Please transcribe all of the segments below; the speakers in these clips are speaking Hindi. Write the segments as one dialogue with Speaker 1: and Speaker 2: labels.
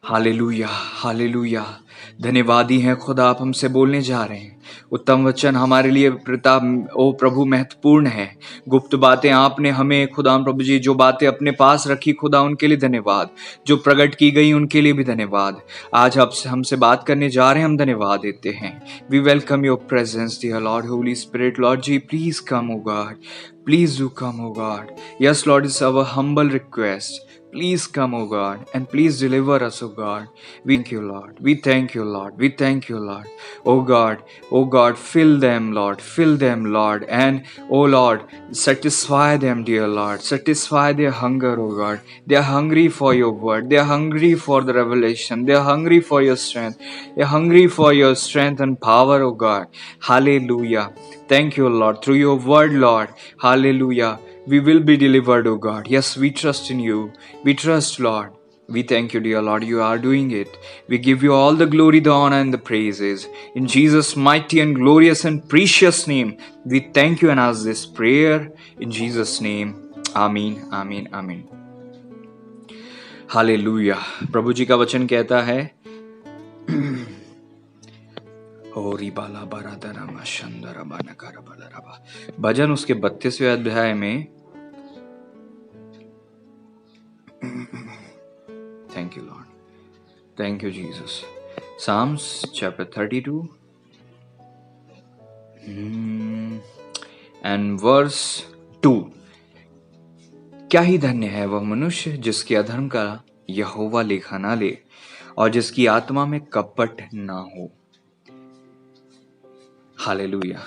Speaker 1: Hallelujah, hallelujah. धन्यवादी हैं खुदा, आप हमसे बोलने जा रहे हैं। उत्तम वचन हमारे लिए पिता ओ प्रभु महत्वपूर्ण है। गुप्त बातें आपने हमें खुदा प्रभु जी जो बातें अपने पास रखी खुदा उनके लिए धन्यवाद। जो प्रकट की गई उनके लिए भी धन्यवाद। आज आप हमसे बात करने जा रहे हैं, हम धन्यवाद देते हैं। We welcome your presence dear Lord Holy Spirit. Lord ji please come O God, please do come o God. Yes Lord, it's our humble request. Please come, O God, and please deliver us, O God. We thank you, Lord. We thank you, Lord. We thank you, Lord. O God, fill them, Lord. Fill them, Lord. And, O Lord, satisfy them, dear Lord. Satisfy their hunger, O God. They are hungry for your word. They are hungry for the revelation. They are hungry for your strength. They are hungry for your strength and power, O God. Hallelujah. Thank you, Lord. Through your word, Lord. Hallelujah. We will be delivered, O God. Yes, we trust in you. We trust, Lord. We thank you, dear Lord. You are doing it. We give you all the glory, the honor, and the praises. In Jesus' mighty and glorious and precious name, we thank you and ask this prayer. In Jesus' name. Amen. Amen. Amen. Hallelujah. प्रभु जी का वचन कहता है भजन उसके 32वें अध्याय में, thank you Lord, thank you Jesus. Psalms chapter 32 and verse 2। क्या ही धन्य है वह मनुष्य जिसके अधर्म का यहोवा लेखा ना ले और जिसकी आत्मा में कपट ना हो। हालेलुया।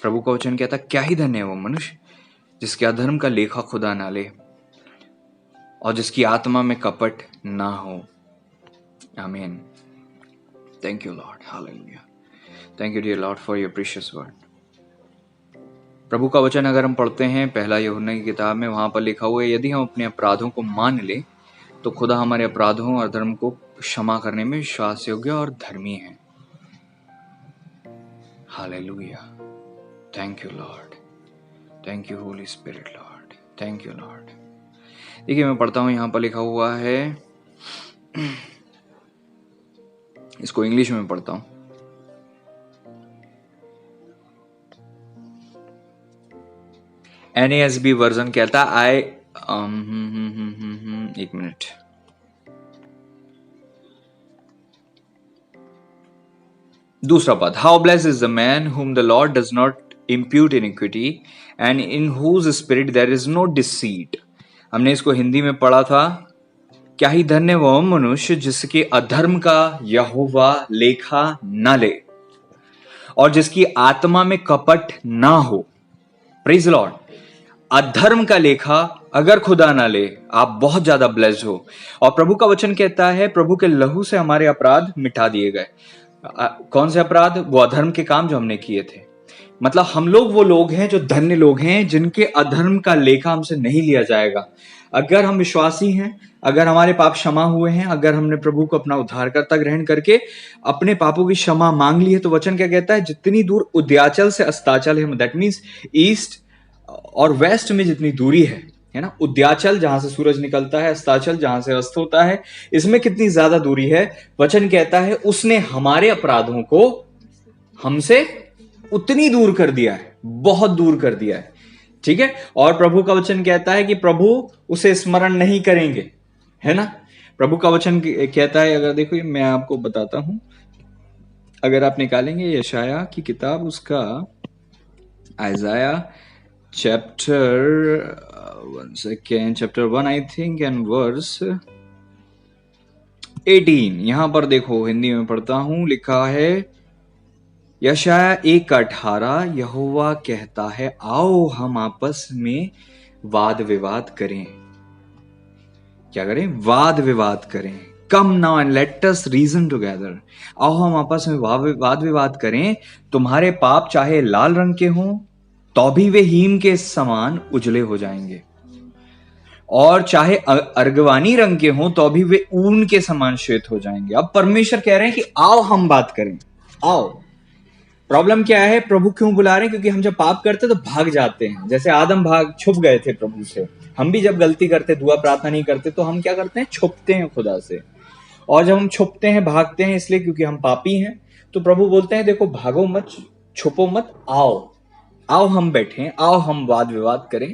Speaker 1: प्रभु का वचन कहता क्या ही धन्य है वो मनुष्य जिसके अधर्म का लेखा खुदा ना ले और जिसकी आत्मा में कपट ना हो। आमीन। Thank you Lord. Hallelujah. Thank you dear Lord for your precious word. प्रभु का वचन अगर हम पढ़ते हैं पहला यूहन्ना की किताब में, वहां पर लिखा हुआ है यदि हम अपने अपराधों को मान ले तो खुदा हमारे अपराधों और धर्म को क्षमा करने में विश्वास योग्य और धर्मी है। Hallelujah. Thank you Lord. Thank you Holi Spirit Lord. Thank you Lord. देखिए मैं पढ़ता हूं, यहां पर लिखा हुआ है, इसको इंग्लिश में पढ़ता हूं। NASB वर्जन कहता आई एक मिनट, दूसरा पद, how blessed is the man whom the Lord does not impute iniquity and in whose spirit there is no deceit। हमने इसको हिंदी में पढ़ा था, क्या ही धन्य वह मनुष्य जिसके अधर्म का यहोवा लेखा न ले और जिसकी आत्मा में कपट ना हो। Praise Lord. अधर्म का लेखा अगर खुदा ना ले, आप बहुत ज्यादा ब्लेस्ड हो। और प्रभु का वचन कहता है प्रभु के लहू से हमारे अपराध मिटा दिए गए। कौन से अपराध? वो अधर्म के काम जो हमने किए थे। मतलब हम लोग वो लोग हैं जो धन्य लोग हैं जिनके अधर्म का लेखा हमसे नहीं लिया जाएगा। अगर हम विश्वासी हैं, अगर हमारे पाप क्षमा हुए हैं, अगर हमने प्रभु को अपना उद्धारकर्ता ग्रहण करके अपने पापों की क्षमा मांग ली है, तो वचन क्या कहता है? जितनी दूर उद्याचल से अस्ताचल है, दैट मीन्स ईस्ट और वेस्ट में जितनी दूरी है ना, उद्याचल जहां से सूरज निकलता है, अस्ताचल जहां से अस्त होता है, इसमें कितनी ज्यादा दूरी है? वचन कहता है उसने हमारे अपराधों को हमसे उतनी दूर कर दिया है, बहुत दूर कर दिया है। ठीक है। और प्रभु का वचन कहता है कि प्रभु उसे स्मरण नहीं करेंगे, है ना। प्रभु का वचन कहता है, अगर देखो मैं आपको बताता हूं, अगर आप निकालेंगे यशाया की किताब, उसका Isaiah chapter 1 I think and verse 18, यहां पर देखो हिंदी में पढ़ता हूं, लिखा है यशाया 1:18, यहोवा कहता है आओ हम आपस में वाद विवाद करें। क्या करें? वाद विवाद करें। Come now and let us reason together. आओ हम आपस में वाद विवाद करें। तुम्हारे पाप चाहे लाल रंग के हों तो भी वे हीम के समान उजले हो जाएंगे, और चाहे अर्गवानी रंग के हों तो भी वे ऊन के समान श्वेत हो जाएंगे। अब परमेश्वर कह रहे हैं कि आओ हम बात करें, आओ। प्रॉब्लम क्या है? प्रभु क्यों बुला रहे हैं? क्योंकि हम जब पाप करते तो भाग जाते हैं। जैसे आदम छुप गए थे प्रभु से, हम भी जब गलती करते, दुआ प्रार्थना नहीं करते, तो हम क्या करते हैं? छुपते हैं खुदा से। और जब हम छुपते हैं, भागते हैं इसलिए क्योंकि हम पापी हैं, तो प्रभु बोलते हैं देखो भागो मत, छुपो मत, आओ आओ हम बैठें, आओ हम वाद विवाद करें।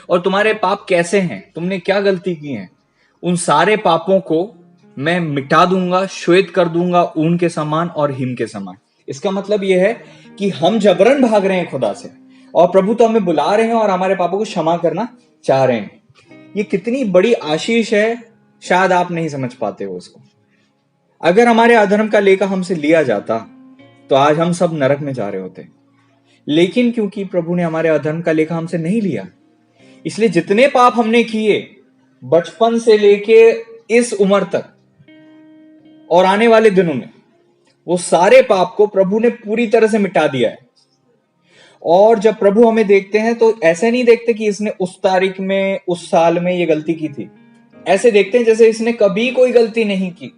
Speaker 1: और तुम्हारे पाप कैसे हैं, तुमने क्या गलती की है, उन सारे पापों को मैं मिटा दूंगा, श्वेत कर दूंगा ऊन के समान और हिम के समान। इसका मतलब यह है कि हम जबरन भाग रहे हैं खुदा से, और प्रभु तो हमें बुला रहे हैं और हमारे पापों को क्षमा करना चाह रहे हैं। ये कितनी बड़ी आशीष है, शायद आप नहीं समझ पाते हो उसको। अगर हमारे अधर्म का लेखा हमसे लिया जाता तो आज हम सब नरक में जा रहे होते, लेकिन क्योंकि प्रभु ने हमारे अधर्म का लेखा हमसे नहीं लिया, इसलिए जितने पाप हमने किए बचपन से लेके इस उम्र तक और आने वाले दिनों में, वो सारे पाप को प्रभु ने पूरी तरह से मिटा दिया है। और जब प्रभु हमें देखते हैं तो ऐसे नहीं देखते कि इसने उस तारीख में, उस साल में ये गलती की थी, ऐसे देखते हैं जैसे इसने कभी कोई गलती नहीं की।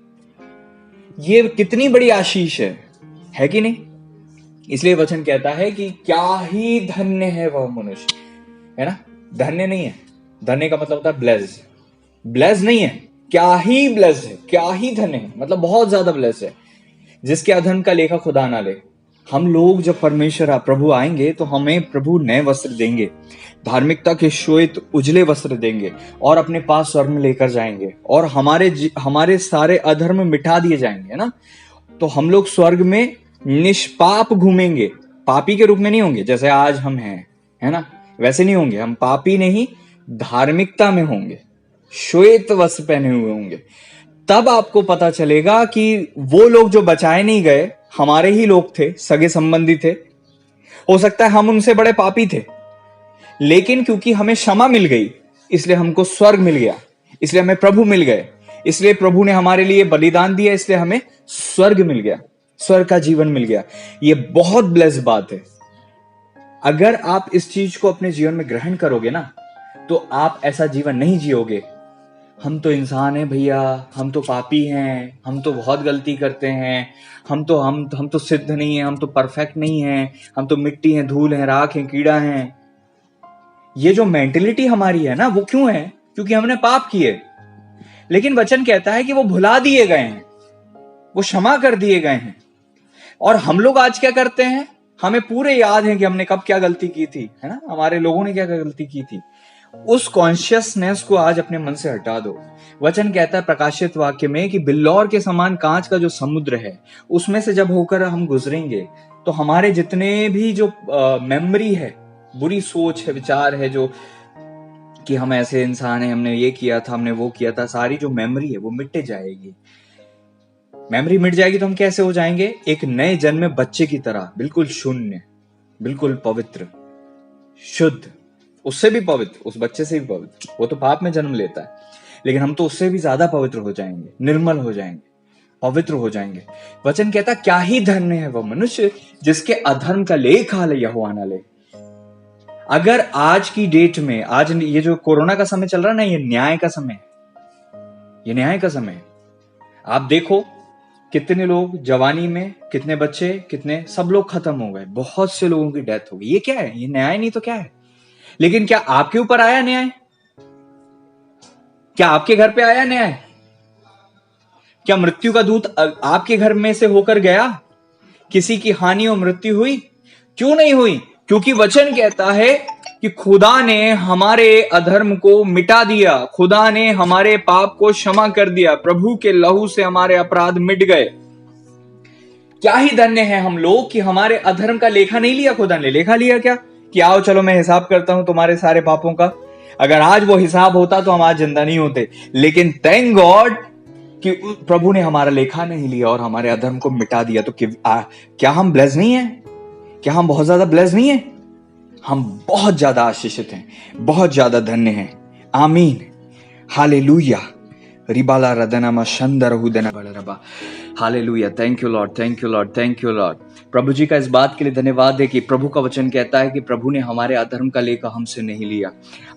Speaker 1: ये कितनी बड़ी आशीष है कि नहीं? इसलिए वचन कहता है कि क्या ही धन्य है वह मनुष्य, है ना? धन्य नहीं है, धन्य का मतलब होता है ब्लेस्ड, ब्लेस्ड नहीं है, क्या ही ब्लेस्ड है, क्या ही धन्य है, मतलब बहुत ज्यादा ब्लेस्ड है, जिसके अधर्म का लेखा खुदा ना ले। हम लोग जब परमेश्वर प्रभु आएंगे तो हमें प्रभु नए वस्त्र देंगे, धार्मिकता के श्वेत उजले वस्त्र देंगे और अपने पास स्वर्ग में लेकर जाएंगे, और हमारे सारे अधर्म मिटा दिए जाएंगे, है ना? तो हम लोग स्वर्ग में निष्पाप घूमेंगे, पापी के रूप में नहीं होंगे जैसे आज हम हैं, है ना? वैसे नहीं होंगे, हम पापी नहीं, धार्मिकता में होंगे, श्वेत वस्त्र पहने हुए होंगे। तब आपको पता चलेगा कि वो लोग जो बचाए नहीं गए हमारे ही लोग थे, सगे संबंधी थे। हो सकता है हम उनसे बड़े पापी थे, लेकिन क्योंकि हमें क्षमा मिल गई इसलिए हमको स्वर्ग मिल गया, इसलिए हमें प्रभु मिल गए, इसलिए प्रभु ने हमारे लिए बलिदान दिया, इसलिए हमें स्वर्ग मिल गया, स्वर्ग का जीवन मिल गया। ये बहुत ब्लेस्ड बात है। अगर आप इस चीज को अपने जीवन में ग्रहण करोगे ना, तो आप ऐसा जीवन नहीं जियोगे। हम तो इंसान हैं भैया, हम तो पापी हैं, हम तो बहुत गलती करते हैं, हम तो सिद्ध नहीं है, हम तो परफेक्ट नहीं है, हम तो मिट्टी हैं, धूल हैं, राख हैं, कीड़ा हैं। ये जो मेंटेलिटी हमारी है ना, वो क्यों है? क्योंकि हमने पाप किए। लेकिन वचन कहता है कि वो भुला दिए गए हैं, वो क्षमा कर दिए गए हैं। और हम लोग आज क्या करते हैं? हमें पूरे याद है कि हमने कब क्या गलती की थी, है ना? हमारे लोगों ने क्या गलती की थी। उस कॉन्शियसनेस को आज अपने मन से हटा दो। वचन कहता है प्रकाशित वाक्य में कि बिल्लौर के समान कांच का जो समुद्र है, उसमें से जब होकर हम गुजरेंगे तो हमारे जितने भी जो मेमोरी है, बुरी सोच है, विचार है, जो कि हम ऐसे इंसान हैं, हमने ये किया था, हमने वो किया था, सारी जो मेमोरी है वो मिट जाएगी। मेमोरी मिट जाएगी तो हम कैसे हो जाएंगे? एक नए जन्मे बच्चे की तरह, बिल्कुल शून्य, बिल्कुल पवित्र, शुद्ध, उससे भी पवित्र, उस बच्चे से भी पवित्र। वो तो पाप में जन्म लेता है, लेकिन हम तो उससे भी ज्यादा पवित्र हो जाएंगे, निर्मल हो जाएंगे, पवित्र हो जाएंगे। वचन कहता क्या ही धन्य है वह मनुष्य जिसके अधर्म का लेखा यहोवा न ले। अगर आज की डेट में, आज ये जो कोरोना का समय चल रहा है ना, ये न्याय का समय, ये न्याय का समय। आप देखो कितने लोग जवानी में, कितने बच्चे, कितने सब लोग खत्म हो गए, बहुत से लोगों की डेथ हो गई। ये क्या है? ये न्याय नहीं तो क्या है? लेकिन क्या आपके ऊपर आया न्याय? क्या आपके घर पे आया न्याय? क्या मृत्यु का दूत आपके घर में से होकर गया? किसी की हानि और मृत्यु हुई? क्यों नहीं हुई? क्योंकि वचन कहता है कि खुदा ने हमारे अधर्म को मिटा दिया, खुदा ने हमारे पाप को क्षमा कर दिया, प्रभु के लहू से हमारे अपराध मिट गए। क्या ही धन्य है हम लोग कि हमारे अधर्म का लेखा नहीं लिया खुदा ने। लेखा लिया क्या? कि आओ चलो मैं हिसाब करता हूं तुम्हारे सारे पापों का। अगर आज वो हिसाब होता तो हम आज जिंदा नहीं होते, लेकिन थैंक गॉड कि प्रभु ने हमारा लेखा नहीं लिया और हमारे अधर्म को मिटा दिया। तो क्या हम ब्लेस नहीं है? क्या हम बहुत ज्यादा ब्लेस नहीं है? हम बहुत ज्यादा आशीषित हैं, बहुत ज्यादा धन्य हैं। आमीन, हालेलुया। रिबाला रदनमा शंदर हुदना बलरबा। Hallelujah. Thank you Lord, thank you Lord, thank you Lord. प्रभु जी का इस बात के लिए धन्यवाद है कि प्रभु का वचन कहता है कि प्रभु ने हमारे अधर्म का लेखा हमसे नहीं लिया।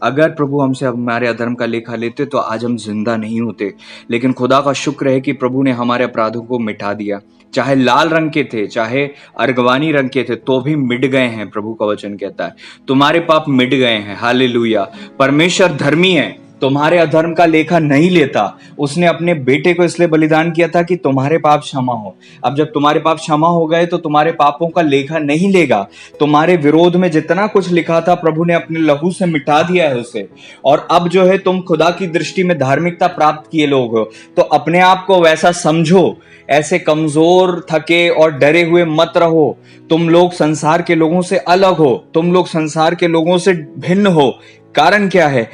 Speaker 1: अगर प्रभु हमसे हमारे अधर्म का लेखा लेते तो आज हम जिंदा नहीं होते, लेकिन खुदा का शुक्र है कि प्रभु ने हमारे अपराधों को मिटा दिया। चाहे लाल रंग के थे, चाहे अर्गवानी रंग के थे, तो भी मिट गए हैं। प्रभु का वचन कहता है तुम्हारे पाप मिट गए हैं। हालेलुया। परमेश्वर धर्मी है, तुम्हारे अधर्म का लेखा नहीं लेता। उसने अपने बेटे को इसलिए बलिदान किया था कि तुम्हारे पाप क्षमा हो। अब जब तुम्हारे पाप क्षमा हो गए तो तुम्हारे पापों का लेखा नहीं लेगा। तुम्हारे विरोध में जितना कुछ लिखा था प्रभु ने अपने लहू से मिटा दिया है उसे। और अब जो है तुम खुदा की दृष्टि में धार्मिकता प्राप्त किए लोग हो, तो अपने आप को वैसा समझो। ऐसे कमजोर, थके और डरे हुए मत रहो। तुम लोग संसार के लोगों से अलग हो, तुम लोग संसार के लोगों से भिन्न हो। कारण क्या है?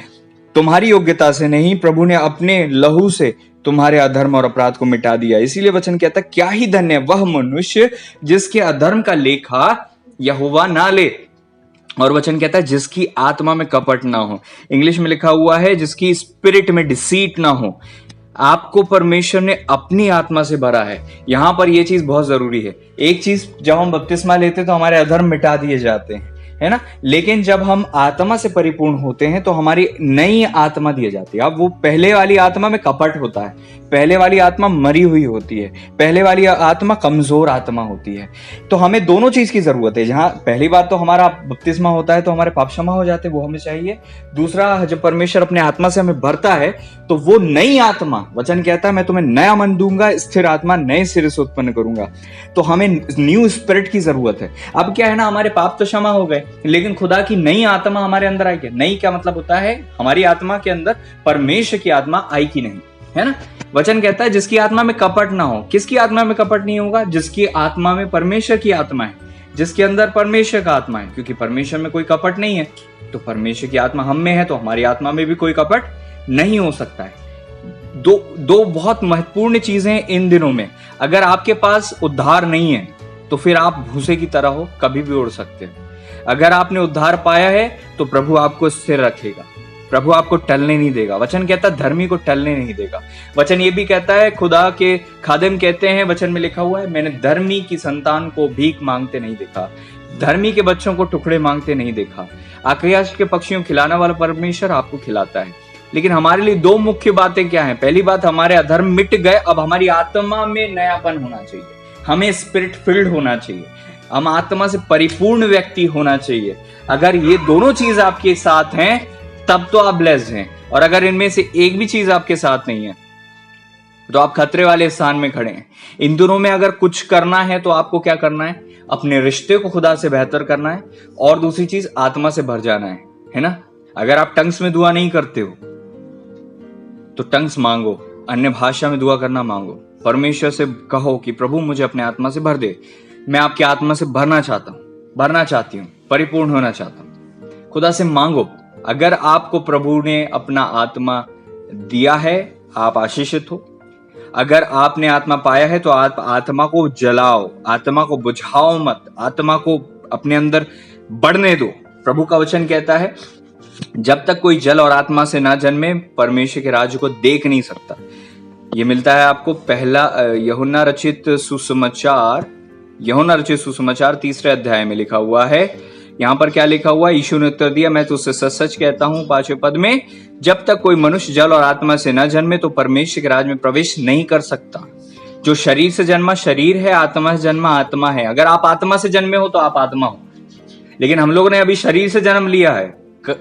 Speaker 1: तुम्हारी योग्यता से नहीं, प्रभु ने अपने लहू से तुम्हारे अधर्म और अपराध को मिटा दिया। इसीलिए वचन कहता है, क्या ही धन्य है वह मनुष्य जिसके अधर्म का लेखा यहोवा ना ले। और वचन कहता है जिसकी आत्मा में कपट ना हो। इंग्लिश में लिखा हुआ है जिसकी स्पिरिट में डिसीट ना हो। आपको परमेश्वर ने अपनी आत्मा से भरा है। यहां पर यह चीज बहुत जरूरी है। एक चीज, जब हम बपतिस्मा लेते हैं तो हमारे अधर्म मिटा दिए जाते हैं, है ना। लेकिन जब हम आत्मा से परिपूर्ण होते हैं तो हमारी नई आत्मा दी जाती है। अब वो पहले वाली आत्मा में कपट होता है, पहले वाली आत्मा मरी हुई होती है, पहले वाली आत्मा कमजोर आत्मा होती है। तो हमें दोनों चीज की जरूरत है। जहां पहली बात तो हमारा बपतिस्मा होता है तो हमारे पाप क्षमा हो जाते हैं, वो हमें चाहिए। दूसरा, जब परमेश्वर अपने आत्मा से हमें भरता है तो वो नई आत्मा, वचन कहता है मैं तुम्हें नया मन दूंगा, स्थिर आत्मा नए सिरे से उत्पन्न करूंगा। तो हमें न्यू स्पिरिट की जरूरत है। अब क्या है ना, हमारे पाप तो क्षमा हो गए, लेकिन खुदा की नई आत्मा हमारे अंदर आई है। नई क्या मतलब होता है? हमारी आत्मा के अंदर परमेश्वर की आत्मा आई कि नहीं, है ना। वचन कहता है जिसकी आत्मा में कपट ना हो। किसकी आत्मा में कपट नहीं होगा? जिसकी आत्मा में परमेश्वर की आत्मा है, जिसके अंदर परमेश्वर का आत्मा है। क्योंकि परमेश्वर में कोई कपट नहीं है, तो परमेश्वर की आत्मा हम में है, तो हमारी आत्मा में भी कोई कपट नहीं हो सकता है। दो बहुत महत्वपूर्ण चीजें इन दिनों में। अगर आपके पास उद्धार नहीं है तो फिर आप भूसे की तरह हो, कभी भी उड़ सकते हो। अगर आपने उद्धार पाया है तो प्रभु आपको स्थिर रखेगा, प्रभु आपको टलने नहीं देगा। वचन कहता है धर्मी को टलने नहीं देगा। वचन ये भी कहता है, खुदा के खादिम कहते हैं, वचन में लिखा हुआ है, मैंने धर्मी की संतान को भीख मांगते नहीं देखा, धर्मी के बच्चों को टुकड़े मांगते नहीं देखा। आकाश के पक्षियों खिलाने वाला परमेश्वर आपको खिलाता है। लेकिन हमारे लिए दो मुख्य बातें क्या हैं? पहली बात, हमारे अधर्म मिट गए, अब हमारी आत्मा में नयापन होना चाहिए, हमें स्पिरिट फिल्ड होना चाहिए, हम आत्मा से परिपूर्ण व्यक्ति होना चाहिए। अगर ये दोनों चीज आपके साथ हैं तब तो आप ब्लेस्ड हैं। और अगर इनमें से एक भी चीज आपके साथ नहीं है तो आप खतरे वाले स्थान में खड़े हैं। इन दोनों में अगर कुछ करना है तो आपको क्या करना है? अपने रिश्ते को खुदा से बेहतर करना है, और दूसरी चीज आत्मा से भर जाना है ना। अगर आप टंग्स में दुआ नहीं करते हो तो टंग्स मांगो, अन्य भाषा में दुआ करना मांगो। परमेश्वर से कहो कि प्रभु मुझे अपने आत्मा से भर दे, मैं आपकी आत्मा से भरना चाहता हूं, भरना चाहती हूं, परिपूर्ण होना चाहता हूं। खुदा से मांगो। अगर आपको प्रभु ने अपना आत्मा दिया है, आप आशीषित हो। अगर आपने आत्मा पाया है तो आप आत्मा को जलाओ, आत्मा को बुझाओ मत, आत्मा को अपने अंदर बढ़ने दो। प्रभु का वचन कहता है जब तक कोई जल और आत्मा से ना जन्मे परमेश्वर के राज्य को देख नहीं सकता। ये मिलता है आपको पहला यूहन्ना रचित सुसमाचार 3 अध्याय में लिखा हुआ है। यहां पर क्या लिखा हुआ है? यीशु ने उत्तर दिया, मैं तुझसे सच सच कहता हूं, 5वें पद में, जब तक कोई मनुष्य जल और आत्मा से न जन्मे तो परमेश्वर के राज्य में प्रवेश नहीं कर सकता। जो शरीर से जन्मा शरीर है, आत्मा से जन्मा आत्मा है। अगर आप आत्मा से जन्मे हो तो आप आत्मा हो। लेकिन हम लोगों ने अभी शरीर से जन्म लिया है।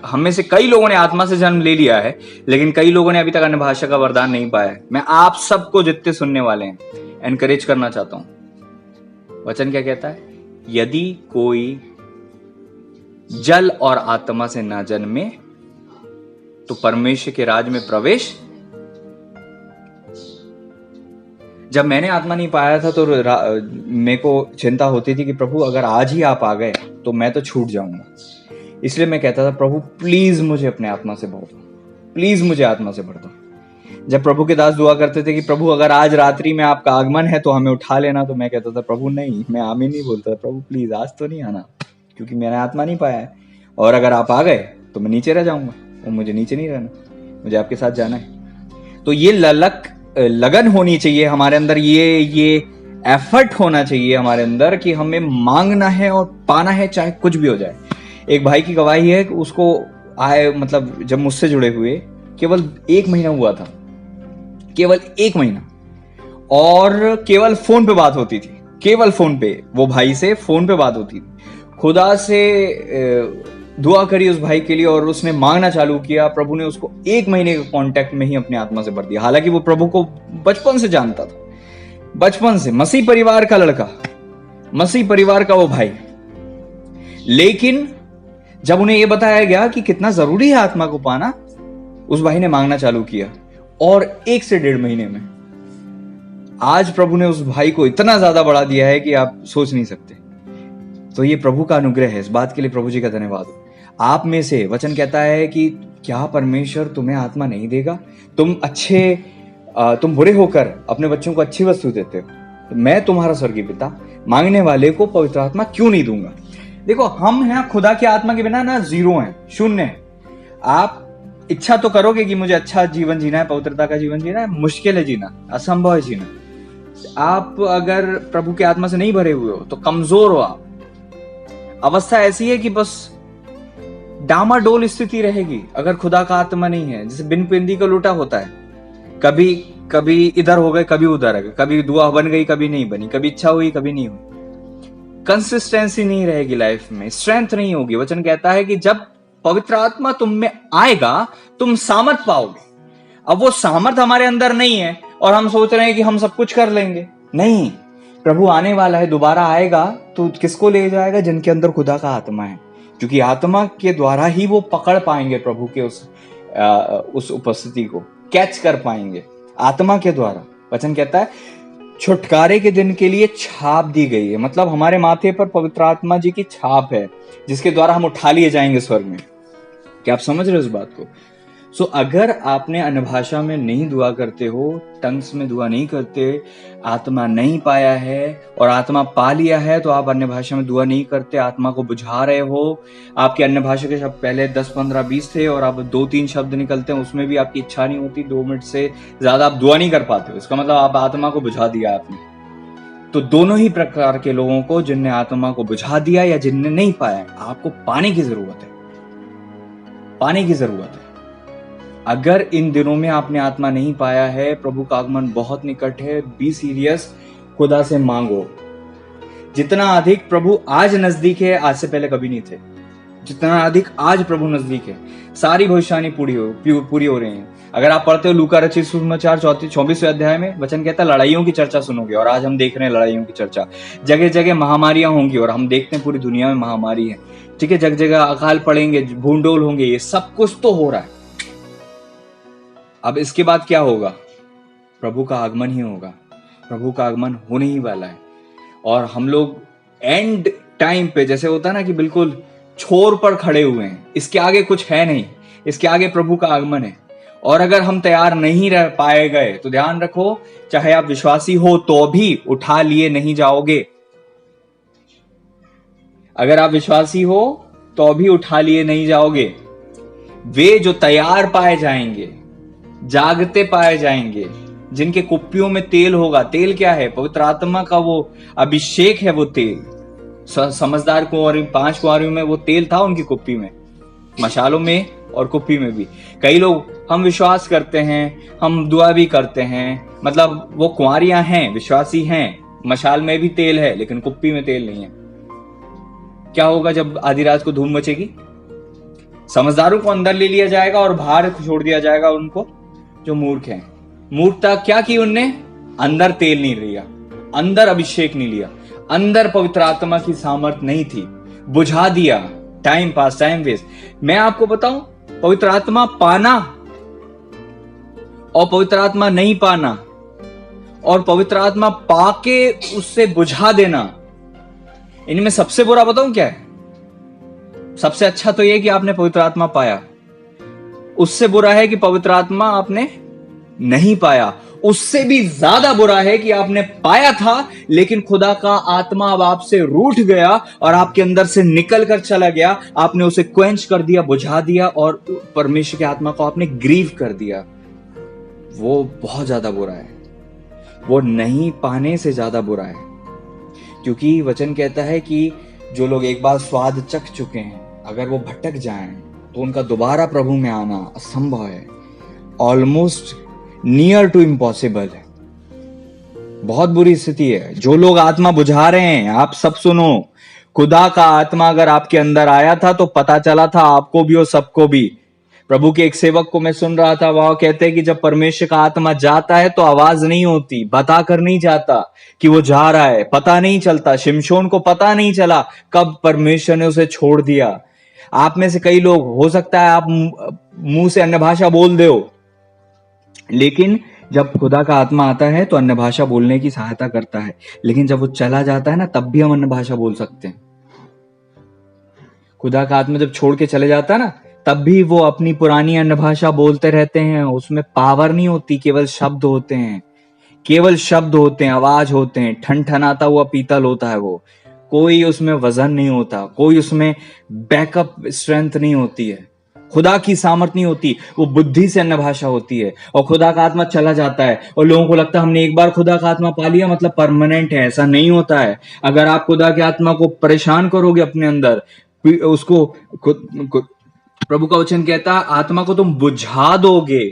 Speaker 1: हम में से कई लोगों ने आत्मा से जन्म ले लिया है, लेकिन कई लोगों ने अभी तक अन्य भाषा का वरदान नहीं पाया है। मैं आप सबको जितने सुनने वाले हैं एनकरेज करना चाहता हूं। वचन क्या कहता है? यदि कोई जल और आत्मा से ना जन्मे तो परमेश्वर के राज में प्रवेश। जब मैंने आत्मा नहीं पाया था तो मेरे को चिंता होती थी कि प्रभु अगर आज ही आप आ गए तो मैं तो छूट जाऊंगा। इसलिए मैं कहता था प्रभु प्लीज मुझे अपने आत्मा से भर दो, प्लीज मुझे आत्मा से भर दो। जब प्रभु के दास दुआ करते थे कि प्रभु अगर आज रात्रि में आपका आगमन है तो हमें उठा लेना, तो मैं कहता था प्रभु नहीं, मैं आमीन नहीं बोलता, प्रभु प्लीज आज तो नहीं आना, क्योंकि मैंने आत्मा नहीं पाया है। और अगर आप आ गए तो मैं नीचे रह जाऊंगा, और मुझे नीचे नहीं रहना, मुझे आपके साथ जाना है। तो ये लगन होनी चाहिए हमारे अंदर, ये एफर्ट होना चाहिए हमारे अंदर कि हमें मांगना है और पाना है, चाहे कुछ भी हो जाए। एक भाई की गवाही है कि उसको मतलब जब मुझसे जुड़े हुए केवल 1 महीना हुआ था, केवल 1 महीना, और केवल फोन पे बात होती थी, केवल फोन पे, वो भाई से फोन पे बात होती थी। खुदा से दुआ करी उस भाई के लिए और उसने मांगना चालू किया। प्रभु ने उसको 1 महीने के कांटेक्ट में ही अपनी आत्मा से भर दिया। हालांकि वो प्रभु को बचपन से जानता था, बचपन से, मसीह परिवार का लड़का, मसीह परिवार का वो भाई। लेकिन जब उन्हें यह बताया गया कि कितना जरूरी है आत्मा को पाना, उस भाई ने मांगना चालू किया और 1 से 1.5 महीने में आज प्रभु ने उस भाई को इतना ज्यादा बढ़ा दिया है कि आप सोच नहीं सकते। तो ये प्रभु का अनुग्रह है। इस बात के लिए प्रभु जी का धन्यवाद हो। आप में से वचन कहता है कि क्या परमेश्वर तुम्हें आत्मा नहीं देगा? तुम बुरे होकर अपने बच्चों को अच्छी वस्तु देते हो, तो मैं तुम्हारा स्वर्गीय पिता मांगने वाले को पवित्र आत्मा क्यों नहीं दूंगा? देखो, हम हैं खुदा की आत्मा के बिना ना जीरो हैं, शून्य हैं। आप इच्छा तो करोगे कि मुझे अच्छा जीवन जीना है, पवित्रता का जीवन जीना है, मुश्किल है जीना, असंभव है जीना। आप अगर प्रभु की आत्मा से नहीं भरे हुए हो तो कमजोर हो आप। अवस्था ऐसी है कि बस डामाडोल स्थिति रहेगी अगर खुदा का आत्मा नहीं है। जैसे बिन पिंदी का लूटा होता है, कभी कभी इधर हो गए, कभी उधर आ गए, कभी दुआ बन गई, कभी नहीं बनी, कभी इच्छा हुई, कभी नहीं हुई। कंसिस्टेंसी नहीं रहेगी लाइफ में, स्ट्रेंथ नहीं होगी। वचन कहता है कि जब पवित्र आत्मा तुम में आएगा तुम सामर्थ पाओगे। अब वो सामर्थ हमारे अंदर नहीं है और हम सोच रहे हैं कि हम सब कुछ कर लेंगे। नहीं, प्रभु आने वाला है, दोबारा आएगा तो किसको ले जाएगा? जिनके अंदर खुदा का आत्मा है, क्योंकि आत्मा के द्वारा ही वो पकड़ पाएंगे प्रभु के उस उपस्थिति को, कैच कर पाएंगे आत्मा के द्वारा। वचन कहता है छुटकारे के दिन के लिए छाप दी गई है, मतलब हमारे माथे पर पवित्र आत्मा जी की छाप है, जिसके द्वारा हम उठा लिए जाएंगे स्वर्ग में। क्या आप समझ रहे हो इस बात को? सो अगर आपने अन्य भाषा में नहीं दुआ करते हो, टंग्स में दुआ नहीं करते, आत्मा नहीं पाया है और आत्मा पा लिया है, तो आप अन्य भाषा में दुआ नहीं करते, आत्मा को बुझा रहे हो। आपके अन्य भाषा के शब्द पहले 10, 15, 20 थे और अब 2-3 शब्द निकलते हैं, उसमें भी आपकी इच्छा नहीं होती, 2 मिनट से ज्यादा आप दुआ नहीं कर पाते हो। इसका मतलब आप आत्मा को बुझा दिया आपने। तो दोनों ही प्रकार के लोगों को, जिनने आत्मा को बुझा दिया या जिनने नहीं पाया, आपको पाने की जरूरत है, पाने की जरूरत है। अगर इन दिनों में आपने आत्मा नहीं पाया है, प्रभु का आगमन बहुत निकट है, बी सीरियस, खुदा से मांगो। जितना अधिक प्रभु आज नजदीक है, आज से पहले कभी नहीं थे, जितना अधिक आज प्रभु नजदीक है, सारी भविष्यवाणी पूरी हो रही है। अगर आप पढ़ते हो लूका रचित सुसमाचार 24वें अध्याय में, वचन कहता है लड़ाइयों की चर्चा सुनोगे, और आज हम देख रहे हैं लड़ाइयों की चर्चा। जगह जगह महामारियां होंगी और हम देखते हैं पूरी दुनिया में महामारी है, ठीक है। जगह जगह अकाल पड़ेंगे, भूंडोल होंगे, ये सब कुछ तो हो रहा है। अब इसके बाद क्या होगा? प्रभु का आगमन ही होगा। प्रभु का आगमन होने ही वाला है और हम लोग एंड टाइम पे, जैसे होता है ना कि बिल्कुल छोर पर खड़े हुए हैं, इसके आगे कुछ है नहीं, इसके आगे प्रभु का आगमन है। और अगर हम तैयार नहीं रह पाए गए तो ध्यान रखो, चाहे आप विश्वासी हो तो भी उठा लिए नहीं जाओगे। अगर आप विश्वासी हो तो भी उठा लिए नहीं जाओगे। वे जो तैयार पाए जाएंगे, जागते पाए जाएंगे, जिनके कुप्पियों में तेल होगा। तेल क्या है? पवित्र आत्मा का वो अभिषेक है, वो तेल। समझदार कुंवारी, 5 कुंवारियों में वो तेल था उनकी कुप्पी में, मशालों में और कुप्पी में भी। कई लोग, हम विश्वास करते हैं, हम दुआ भी करते हैं, मतलब वो कुंवारियां हैं, विश्वासी हैं, मशाल में भी तेल है लेकिन कुप्पी में तेल नहीं है। क्या होगा जब आधी रात को धूम मचेगी? समझदारों को अंदर ले लिया जाएगा और बाहर छोड़ दिया जाएगा उनको जो मूर्ख हैं। मूर्खता क्या की उनने? अंदर तेल नहीं लिया, अंदर अभिषेक नहीं लिया, अंदर पवित्र आत्मा की सामर्थ नहीं थी, बुझा दिया, टाइम पास, टाइम वेस्ट। मैं आपको बताऊं, पवित्र आत्मा पाना और पवित्र आत्मा नहीं पाना और पवित्र आत्मा पाके उससे बुझा देना, इनमें सबसे बुरा बताऊं क्या है? सबसे अच्छा तो यह कि आपने पवित्र आत्मा पाया, उससे बुरा है कि पवित्र आत्मा आपने नहीं पाया। उससे भी ज्यादा बुरा है कि आपने पाया था लेकिन खुदा का आत्मा अब आपसे रूठ गया और आपके अंदर से निकल कर चला गया, आपने उसे क्वेंच कर दिया, बुझा दिया और परमेश्वर की आत्मा को आपने ग्रीव कर दिया। वो बहुत ज्यादा बुरा है, वो नहीं पाने से ज्यादा बुरा है। क्योंकि वचन कहता है कि जो लोग एक बार स्वाद चख चुके हैं, अगर वो भटक जाएं तो उनका दोबारा प्रभु में आना असंभव है, ऑलमोस्ट नियर टू इम्पॉसिबल है। बहुत बुरी स्थिति है। जो लोग आत्मा बुझा रहे हैं, आप सब सुनो, खुदा का आत्मा अगर आपके अंदर आया था तो पता चला था आपको भी और सबको भी। प्रभु के एक सेवक को मैं सुन रहा था, वह कहते हैं कि जब परमेश्वर का आत्मा जाता है तो आवाज नहीं होती, बताकर नहीं जाता कि वो जा रहा है, पता नहीं चलता। शिमशोन को पता नहीं चला कब परमेश्वर ने उसे छोड़ दिया। आप में से कई लोग, हो सकता है आप मुंह से अन्य भाषा बोल दो, लेकिन जब खुदा का आत्मा आता है तो अन्य भाषा बोलने की सहायता करता है, लेकिन जब वो चला जाता है ना, तब भी हम अन्य भाषा बोल सकते हैं। खुदा का आत्मा जब छोड़ के चले जाता है ना, तब भी वो अपनी पुरानी अन्य भाषा बोलते रहते हैं। उसमें पावर नहीं होती, केवल शब्द होते हैं, केवल शब्द होते हैं, आवाज होते हैं, ठनठनाता हुआ पीतल होता है वो। कोई उसमें वजन नहीं होता, कोई उसमें बैकअप स्ट्रेंथ नहीं होती है, खुदा की सामर्थ नहीं होती, वो बुद्धि से अन्य भाषा होती है। और खुदा का आत्मा चला जाता है और लोगों को लगता है हमने एक बार खुदा का आत्मा पा लिया मतलब परमानेंट है। ऐसा नहीं होता है। अगर आप खुदा के आत्मा को परेशान करोगे अपने अंदर, उसको प्रभु का वचन कहता है आत्मा को तुम बुझा दोगे।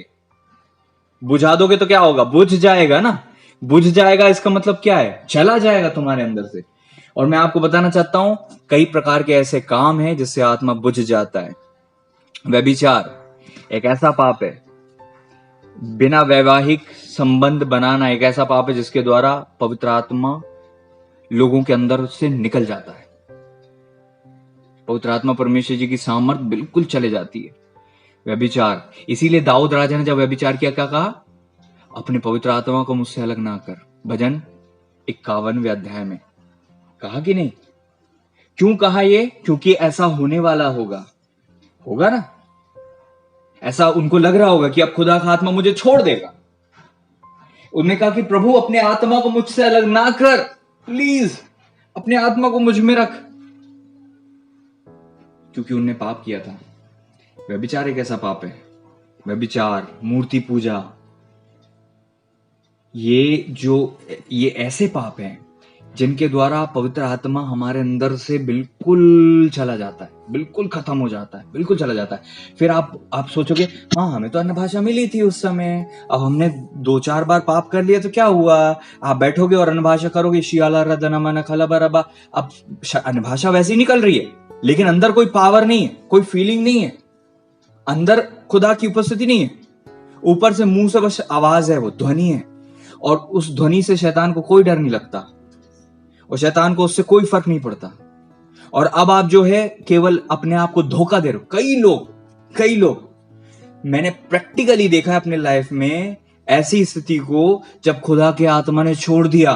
Speaker 1: बुझा दोगे तो क्या होगा? बुझ जाएगा ना। बुझ जाएगा इसका मतलब क्या है? चला जाएगा तुम्हारे अंदर से। और मैं आपको बताना चाहता हूं, कई प्रकार के ऐसे काम हैं जिससे आत्मा बुझ जाता है। व्यभिचार एक ऐसा पाप है, बिना वैवाहिक संबंध बनाना एक ऐसा पाप है जिसके द्वारा पवित्र आत्मा लोगों के अंदर से निकल जाता है। पवित्र आत्मा परमेश्वर जी की सामर्थ बिल्कुल चले जाती है। व्यभिचार, इसीलिए दाऊद राजा ने जब व्यभिचार किया, क्या कहा? अपने पवित्र आत्मा को मुझसे अलग ना कर। भजन 51वें अध्याय में कहा कि नहीं? क्यों कहा ये? क्योंकि ऐसा होने वाला होगा ना। ऐसा उनको लग रहा होगा कि अब खुदा का आत्मा मुझे छोड़ देगा। उन्होंने कहा कि प्रभु अपने आत्मा को मुझसे अलग ना कर, प्लीज अपने आत्मा को मुझ में रख, क्योंकि उनने पाप किया था। व्यभिचार एक ऐसा पाप है। व्यभिचार, मूर्ति पूजा, ये ऐसे पाप हैं जिनके द्वारा पवित्र आत्मा हमारे अंदर से बिल्कुल चला जाता है, बिल्कुल खत्म हो जाता है, बिल्कुल चला जाता है। फिर आप सोचोगे हाँ हमें तो अन्य भाषा मिली थी उस समय, अब हमने 2-4 बार पाप कर लिया तो क्या हुआ? आप बैठोगे और अन्य भाषा करोगे, शियाला रदना मना खला बरबा। अब अन्य भाषा वैसे ही निकल रही है, लेकिन अंदर कोई पावर नहीं है, कोई फीलिंग नहीं है, अंदर खुदा की उपस्थिति नहीं है। ऊपर से मुंह से बस आवाज है, वो ध्वनि है, और उस ध्वनि से शैतान को कोई डर नहीं लगता और शैतान को उससे कोई फर्क नहीं पड़ता। और अब आप जो है केवल अपने आप को धोखा दे रहे हो। कई लोग मैंने प्रैक्टिकली देखा है अपने लाइफ में ऐसी स्थिति को, जब खुदा के आत्मा ने छोड़ दिया।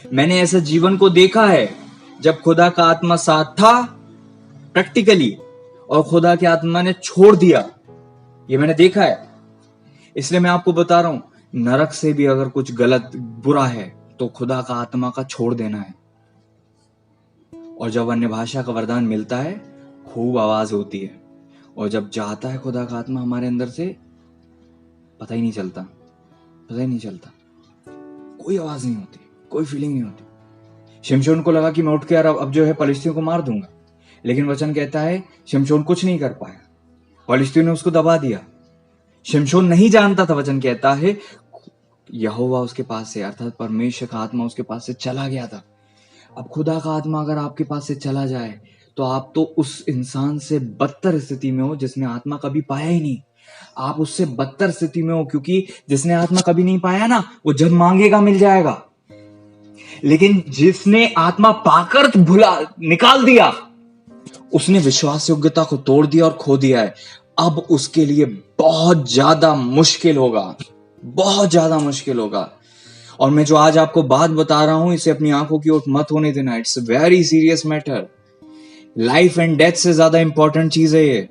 Speaker 1: मैंने ऐसा जीवन को देखा है जब खुदा का आत्मा साथ था प्रैक्टिकली, और खुदा के आत्मा ने छोड़ दिया। ये मैंने देखा है। इसलिए मैं आपको बता रहा हूं, नरक से भी अगर कुछ गलत बुरा है तो खुदा का आत्मा का छोड़ देना है। और जब अन्य भाषा का वरदान मिलता है, खूब आवाज होती है, और जब जाता है खुदा का आत्मा हमारे अंदर से, पता ही नहीं चलता, कोई आवाज नहीं होती, कोई फीलिंग नहीं होती। शिमशोन को लगा कि मैं उठ के अब जो है पलिश्तियों को मार दूंगा, लेकिन वचन कहता है शिमशोन कुछ नहीं कर पाया, पलिश्तियों ने उसको दबा दिया। शिमशोन नहीं जानता था, वचन कहता है यहोवा उसके पास से, अर्थात परमेश्वर का आत्मा उसके पास से चला गया था। अब खुदा का आत्मा अगर आपके पास से चला जाए तो आप तो उस इंसान से बदतर स्थिति में हो जिसने आत्मा कभी पाया ही नहीं। आप उससे बदतर स्थिति में हो, क्योंकि जिसने आत्मा कभी नहीं पाया ना, वो जब मांगेगा मिल जाएगा, लेकिन जिसने आत्मा पाकर निकाल दिया, उसने विश्वास योग्यता को तोड़ दिया और खो दिया है। अब उसके लिए बहुत ज्यादा मुश्किल होगा। और मैं जो आज आपको बात बता रहा हूं, इसे अपनी आंखों की ओर मत होने देना। It's very serious matter. Life and death से ज्यादा इंपॉर्टेंट चीज है ये,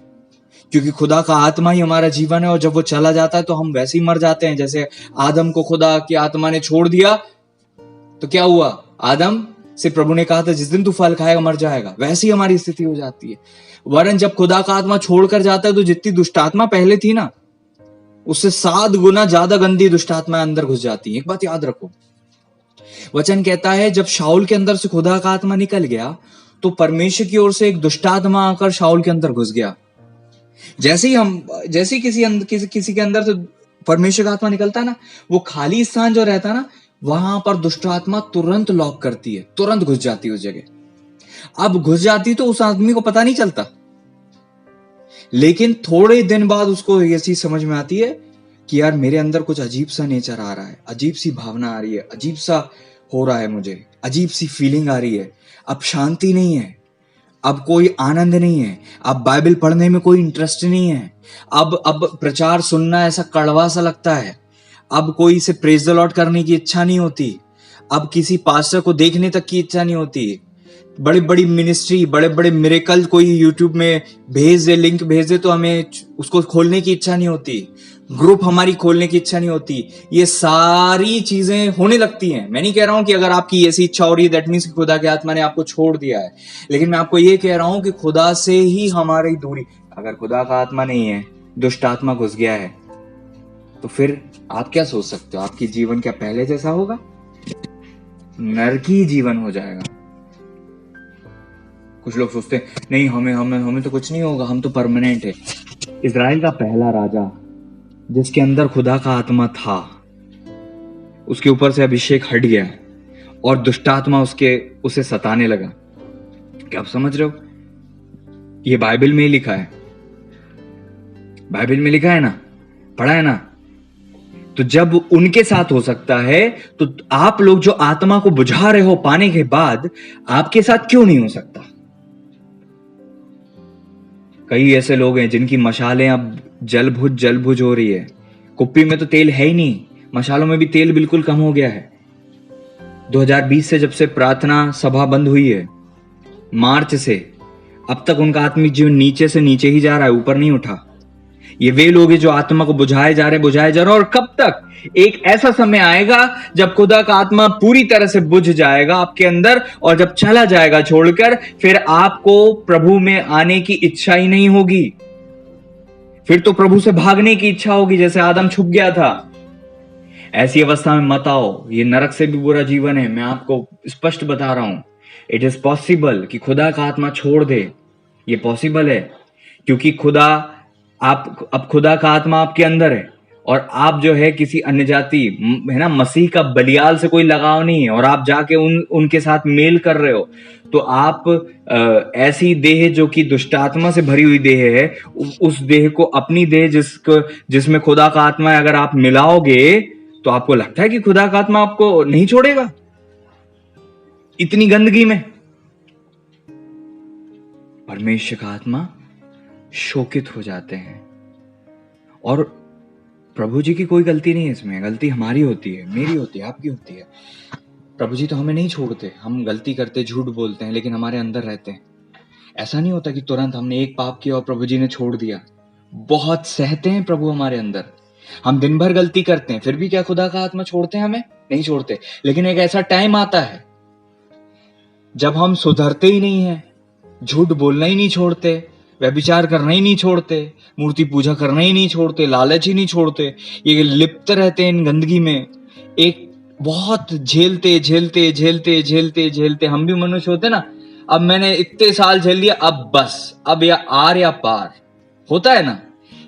Speaker 1: क्योंकि खुदा का आत्मा ही हमारा जीवन है, और जब वो चला जाता है तो हम वैसे ही मर जाते हैं। जैसे आदम को खुदा की आत्मा ने छोड़ दिया तो क्या हुआ? आदम से प्रभु ने कहा था जिस दिन तू फल खाएगा मर जाएगा, वैसी हमारी स्थिति हो जाती है। वरन जब खुदा का आत्मा छोड़कर जाता है तो जितनी दुष्ट आत्मा पहले थी ना, उससे 7 गुना ज्यादा गंदी दुष्ट आत्मा अंदर घुस जाती है। एक बात याद रखो, वचन कहता है जब शाऊल के अंदर से खुदा का आत्मा निकल गया तो परमेश्वर की ओर से एक दुष्ट आत्मा आकर शाऊल के अंदर घुस गया। जैसे किसी के अंदर से परमेश्वर का आत्मा निकलता है ना, वो खाली स्थान जो रहता है ना, वहां पर दुष्ट आत्मा तुरंत लॉक करती है, तुरंत घुस जाती है उस जगह। अब घुस जाती तो उस आदमी को पता नहीं चलता, लेकिन थोड़े दिन बाद उसको ये चीज समझ में आती है कि यार मेरे अंदर कुछ अजीब सा नेचर आ रहा है, अजीब सी भावना आ रही है, अजीब सा हो रहा है, मुझे अजीब सी फीलिंग आ रही है। अब शांति नहीं है, अब कोई आनंद नहीं है, अब बाइबल पढ़ने में कोई इंटरेस्ट नहीं है, अब प्रचार सुनना ऐसा कड़वा सा लगता है, अब कोई से प्रेज द लॉर्ड करने की इच्छा नहीं होती, अब किसी पास्टर को देखने तक की इच्छा नहीं होती। बड़ी बड़ी मिनिस्ट्री, बड़े बड़े मिरेकल कोई यूट्यूब में भेज दे, लिंक भेज दे तो हमें उसको खोलने की इच्छा नहीं होती, ग्रुप हमारी खोलने की इच्छा नहीं होती। ये सारी चीजें होने लगती हैं। मैं नहीं कह रहा हूं कि अगर आपकी ऐसी इच्छा हो रही है दैट मीन्स कि खुदा की आत्मा ने आपको छोड़ दिया है, लेकिन मैं आपको ये कह रहा हूं कि खुदा से ही हमारी दूरी, अगर खुदा का आत्मा नहीं है, दुष्ट आत्मा घुस गया है, तो फिर आप क्या सोच सकते हो? आपकी जीवन क्या पहले जैसा होगा? नरकी जीवन हो जाएगा। कुछ लोग सोचते हैं नहीं, हमें तो कुछ नहीं होगा, हम तो परमानेंट है। इजराइल का पहला राजा जिसके अंदर खुदा का आत्मा था, उसके ऊपर से अभिषेक हट गया और दुष्टात्मा उसे सताने लगा। क्या आप समझ रहे हो? ये बाइबल में ही लिखा है, बाइबल में लिखा है ना, पढ़ा है ना। तो जब उनके साथ हो सकता है, तो आप लोग जो आत्मा को बुझा रहे हो पाने के बाद, आपके साथ क्यों नहीं हो सकता? कई ऐसे लोग हैं जिनकी मशालें अब जल बुझ हो रही है। कुप्पी में तो तेल है ही नहीं, मशालों में भी तेल बिल्कुल कम हो गया है। 2020 से जब से प्रार्थना सभा बंद हुई है, मार्च से, अब तक उनका आत्मिक जीवन नीचे से नीचे ही जा रहा है, ऊपर नहीं उठा। ये वे लोग हैं जो आत्मा को बुझाए जा रहे, और कब तक? एक ऐसा समय आएगा जब खुदा का आत्मा पूरी तरह से बुझ जाएगा आपके अंदर, और जब चला जाएगा छोड़कर, फिर आपको प्रभु में आने की इच्छा ही नहीं होगी। फिर तो प्रभु से भागने की इच्छा होगी, जैसे आदम छुप गया था। ऐसी अवस्था में मत आओ, ये नरक से भी बुरा जीवन है। मैं आपको स्पष्ट बता रहा हूं, इट इज पॉसिबल कि खुदा का आत्मा छोड़ दे। ये पॉसिबल है, क्योंकि अब खुदा का आत्मा आपके अंदर है, और आप जो है किसी अन्य जाति है ना, मसीह का बलियाल से कोई लगाव नहीं है, और आप जाके उनके साथ मेल कर रहे हो, तो आप ऐसी देह जो कि दुष्टात्मा से भरी हुई देह है, उस देह को, अपनी देह जिसमें खुदा का आत्मा है, अगर आप मिलाओगे, तो आपको लगता है कि खुदा का आत्मा आपको नहीं छोड़ेगा इतनी गंदगी में? परमेश्वर का आत्मा शोकित हो जाते हैं। और प्रभु जी की कोई गलती नहीं है इसमें, गलती हमारी होती है, मेरी होती है, आपकी होती है। प्रभु जी तो हमें नहीं छोड़ते, हम गलती करते, झूठ बोलते हैं, लेकिन हमारे अंदर रहते हैं। ऐसा नहीं होता कि तुरंत हमने एक पाप किया और प्रभु जी ने छोड़ दिया। बहुत सहते हैं प्रभु हमारे अंदर। हम दिन भर गलती करते हैं, फिर भी क्या खुदा का आत्मा छोड़ते हैं? हमें नहीं छोड़ते। लेकिन एक ऐसा टाइम आता है जब हम सुधरते ही नहीं है, झूठ बोलना ही नहीं छोड़ते, व्यभिचार करना ही नहीं छोड़ते, मूर्ति पूजा करना ही नहीं छोड़ते, लालच ही नहीं छोड़ते, ये लिप्त रहते हैं इन गंदगी में। एक बहुत झेलते झेलते झेलते झेलते झेलते, हम भी मनुष्य होते ना, अब मैंने इतने साल झेल लिया, अब बस, अब या आर या पार, होता है ना।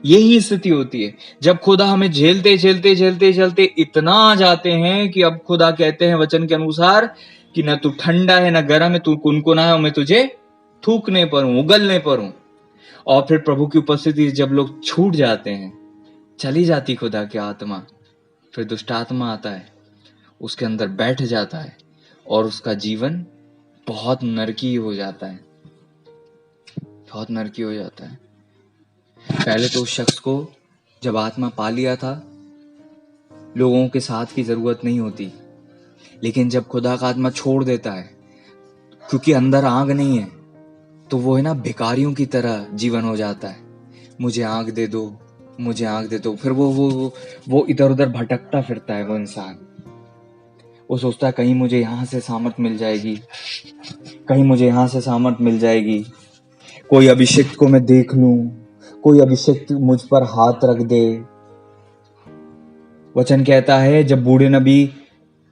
Speaker 1: यही स्थिति होती है जब खुदा हमें झेलते झेलते झेलते झेलते इतना आ जाते हैं कि अब खुदा कहते हैं वचन के अनुसार कि न तू ठंडा है न गर्म है, तू कुनकुना है, मैं तुझे थूकने पर हूं, उगलने पर हूं। और फिर प्रभु की उपस्थिति जब लोग छूट जाते हैं, चली जाती खुदा की आत्मा, फिर दुष्ट आत्मा आता है, उसके अंदर बैठ जाता है, और उसका जीवन बहुत नरकी हो जाता है, बहुत नरकी हो जाता है। पहले तो उस शख्स को जब आत्मा पा लिया था, लोगों के साथ की जरूरत नहीं होती, लेकिन जब खुदा का आत्मा छोड़ देता है, क्योंकि अंदर आग नहीं है, तो वो है ना, भिखारियों की तरह जीवन हो जाता है। मुझे आग दे दो, मुझे आग दे दो। फिर वो इधर उधर भटकता फिरता है। वो इंसान, वो सोचता है कहीं मुझे यहां से सामर्थ मिल जाएगी, कहीं मुझे यहां से सामर्थ मिल जाएगी, कोई अभिषेक को मैं देख लूं, कोई अभिषेक मुझ पर हाथ रख दे। वचन कहता है जब बूढ़े नबी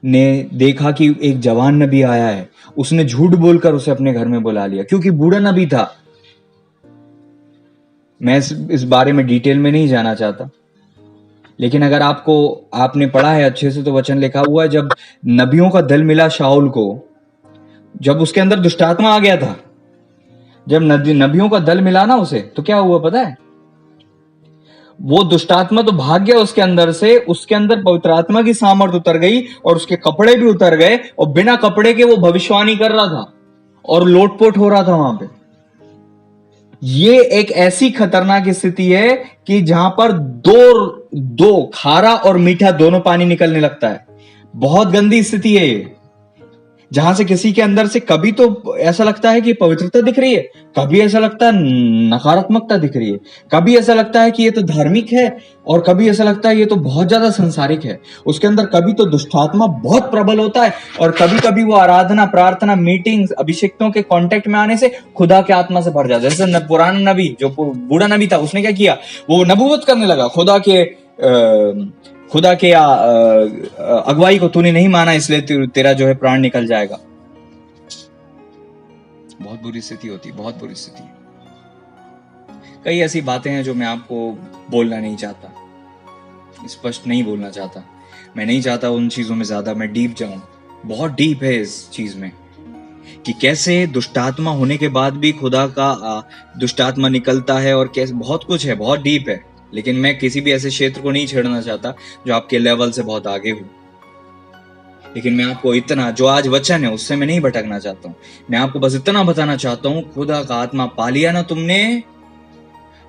Speaker 1: ने देखा कि एक जवान नबी आया है, उसने झूठ बोलकर उसे अपने घर में बुला लिया, क्योंकि बूढ़ा नबी था। मैं इस बारे में डिटेल में नहीं जाना चाहता, लेकिन अगर आपने पढ़ा है अच्छे से तो वचन लिखा हुआ है, जब नबियों का दल मिला शाऊल को, जब उसके अंदर दुष्टात्मा आ गया था, जब नबियों का दल मिला ना उसे, तो क्या हुआ पता है? वो दुष्टात्मा तो भाग गया उसके अंदर से, उसके अंदर पवित्र आत्मा की सामर्थ उतर गई और उसके कपड़े भी उतर गए, और बिना कपड़े के वो भविष्यवाणी कर रहा था और लोटपोट हो रहा था वहां पे। ये एक ऐसी खतरनाक स्थिति है कि जहां पर दो खारा और मीठा दोनों पानी निकलने लगता है। बहुत गंदी स्थिति है ये, जहां से किसी के अंदर से कभी तो ऐसा लगता है कि पवित्रता दिख रही है, कभी ऐसा लगता है नकारात्मकता दिख रही है, कभी ऐसा लगता है कि ये तो धार्मिक है, और कभी ऐसा लगता है ये तो बहुत ज्यादा संसारिक है। उसके अंदर कभी तो दुष्टात्मा बहुत प्रबल होता है, और कभी कभी वो आराधना, प्रार्थना, मीटिंग्स, अभिषेक्तों के कांटेक्ट में आने से खुदा के आत्मा से भर जाता है। जैसे पुराना नबी, जो बूढ़ा नबी था, उसने क्या किया? वो नबूवत करने लगा, खुदा के अगुवाई को तूने नहीं माना, इसलिए तेरा जो है प्राण निकल जाएगा। बहुत बुरी स्थिति होती, बहुत बुरी स्थिति। कई ऐसी बातें हैं जो मैं आपको बोलना नहीं चाहता, स्पष्ट नहीं बोलना चाहता। मैं नहीं चाहता उन चीजों में ज्यादा मैं डीप जाऊं। बहुत डीप है इस चीज में कि कैसे दुष्टात्मा होने के बाद भी खुदा का दुष्टात्मा निकलता है, और कैसे बहुत कुछ है, बहुत डीप है। लेकिन मैं किसी भी ऐसे क्षेत्र को नहीं छेड़ना चाहता जो आपके लेवल से बहुत आगे हो। लेकिन मैं आपको इतना, जो आज वचन है उससे मैं नहीं भटकना चाहता हूं। मैं आपको बस इतना बताना चाहता हूं, खुदा का आत्मा पा लिया ना तुमने,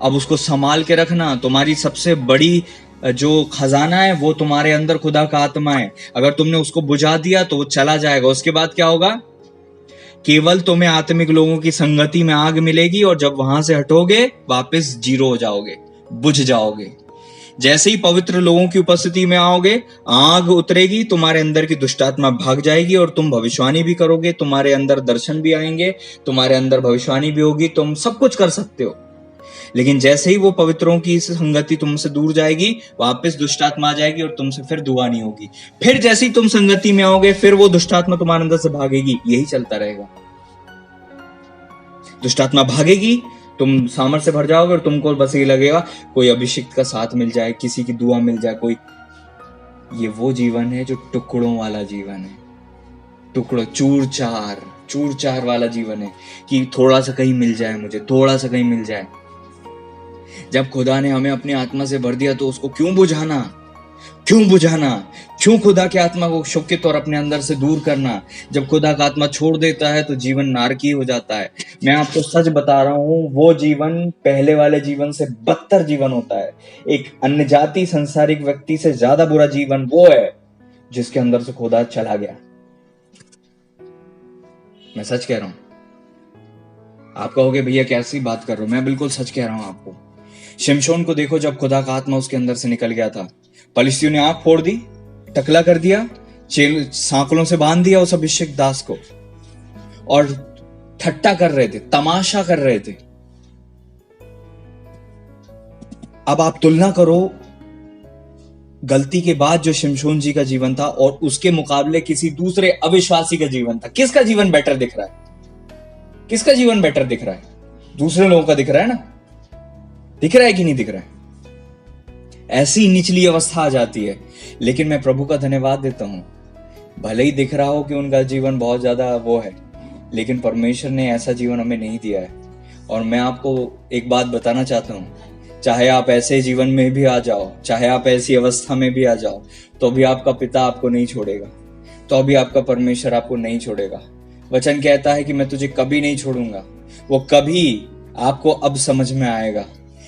Speaker 1: अब उसको संभाल के रखना। तुम्हारी सबसे बड़ी जो खजाना है वो तुम्हारे अंदर खुदा का आत्मा है। अगर तुमने उसको बुझा दिया तो वो चला जाएगा। उसके बाद क्या होगा? केवल तुम्हें आत्मिक लोगों की संगति में आग मिलेगी, और जब वहां से हटोगे वापस जीरो हो जाओगे, बुझ जाओगे। जैसे ही पवित्र लोगों की उपस्थिति में आओगे, आग उतरेगी, तुम्हारे अंदर की दुष्टात्मा भाग जाएगी, और तुम भविष्यवाणी भी करोगे, तुम्हारे अंदर दर्शन भी आएंगे, तुम्हारे अंदर भविष्यवाणी भी होगी, तुम सब कुछ कर सकते हो। लेकिन जैसे ही वो पवित्रों की संगति तुमसे दूर जाएगी, वापस दुष्टात्मा आ जाएगी और तुमसे फिर दुआ नहीं होगी। फिर जैसे ही तुम संगति में आओगे, फिर वो दुष्टात्मा तुम्हारे अंदर से भागेगी। यही चलता रहेगा। दुष्टात्मा भागेगी, तुम सामर्थ्य से भर जाओगे, और तुमको बस ये लगेगा कोई अभिषिक्त का साथ मिल जाए, किसी की दुआ मिल जाए, कोई। ये वो जीवन है जो टुकड़ों वाला जीवन है, टुकड़ों, चूर चार वाला जीवन है कि थोड़ा सा कहीं मिल जाए मुझे, थोड़ा सा कहीं मिल जाए। जब खुदा ने हमें अपनी आत्मा से भर दिया तो उसको क्यों बुझाना? क्यों खुदा की आत्मा को शोकित और अपने अंदर से दूर करना? जब खुदा का आत्मा छोड़ देता है तो जीवन नारकीय हो जाता है। मैं आपको सच बता रहा हूं, वो जीवन पहले वाले जीवन से बदतर जीवन होता है। एक अन्य जाति संसारिक व्यक्ति से ज्यादा बुरा जीवन वो है जिसके अंदर से खुदा चला गया। मैं सच कह रहा हूं। आप कहोगे भैया कैसी बात कर रहे हो? मैं बिल्कुल सच कह रहा हूं आपको। शिमशोन को देखो, जब खुदा का आत्मा उसके अंदर से निकल गया था, पलिश्तियों ने आंख फोड़ दी, टकला कर दिया, सांकलों से बांध दिया उस अभिषेक दास को, और ठट्टा कर रहे थे, तमाशा कर रहे थे। अब आप तुलना करो गलती के बाद जो शिमशोन जी का जीवन था और उसके मुकाबले किसी दूसरे अविश्वासी का जीवन था। किसका जीवन बेटर दिख रहा है? किसका जीवन बेटर दिख रहा है? दूसरे लोगों का दिख रहा है ना? दिख रहा है कि नहीं दिख रहा है? ऐसी निचली अवस्था आ जाती है। लेकिन मैं प्रभु का धन्यवाद देता हूं, भले ही दिख रहा हो कि उनका जीवन बहुत ज्यादा वो है, लेकिन परमेश्वर ने ऐसा जीवन हमें नहीं दिया है। और मैं आपको एक बात बताना चाहता हूं, चाहे आप ऐसे जीवन में भी आ जाओ, चाहे आप ऐसी अवस्था में भी आ जाओ, तो भी आपका पिता आपको नहीं छोड़ेगा, तो भी आपका परमेश्वर आपको नहीं छोड़ेगा। वचन कहता है कि मैं तुझे कभी नहीं छोड़ूंगा। वो कभी आपको अब समझ में आएगा।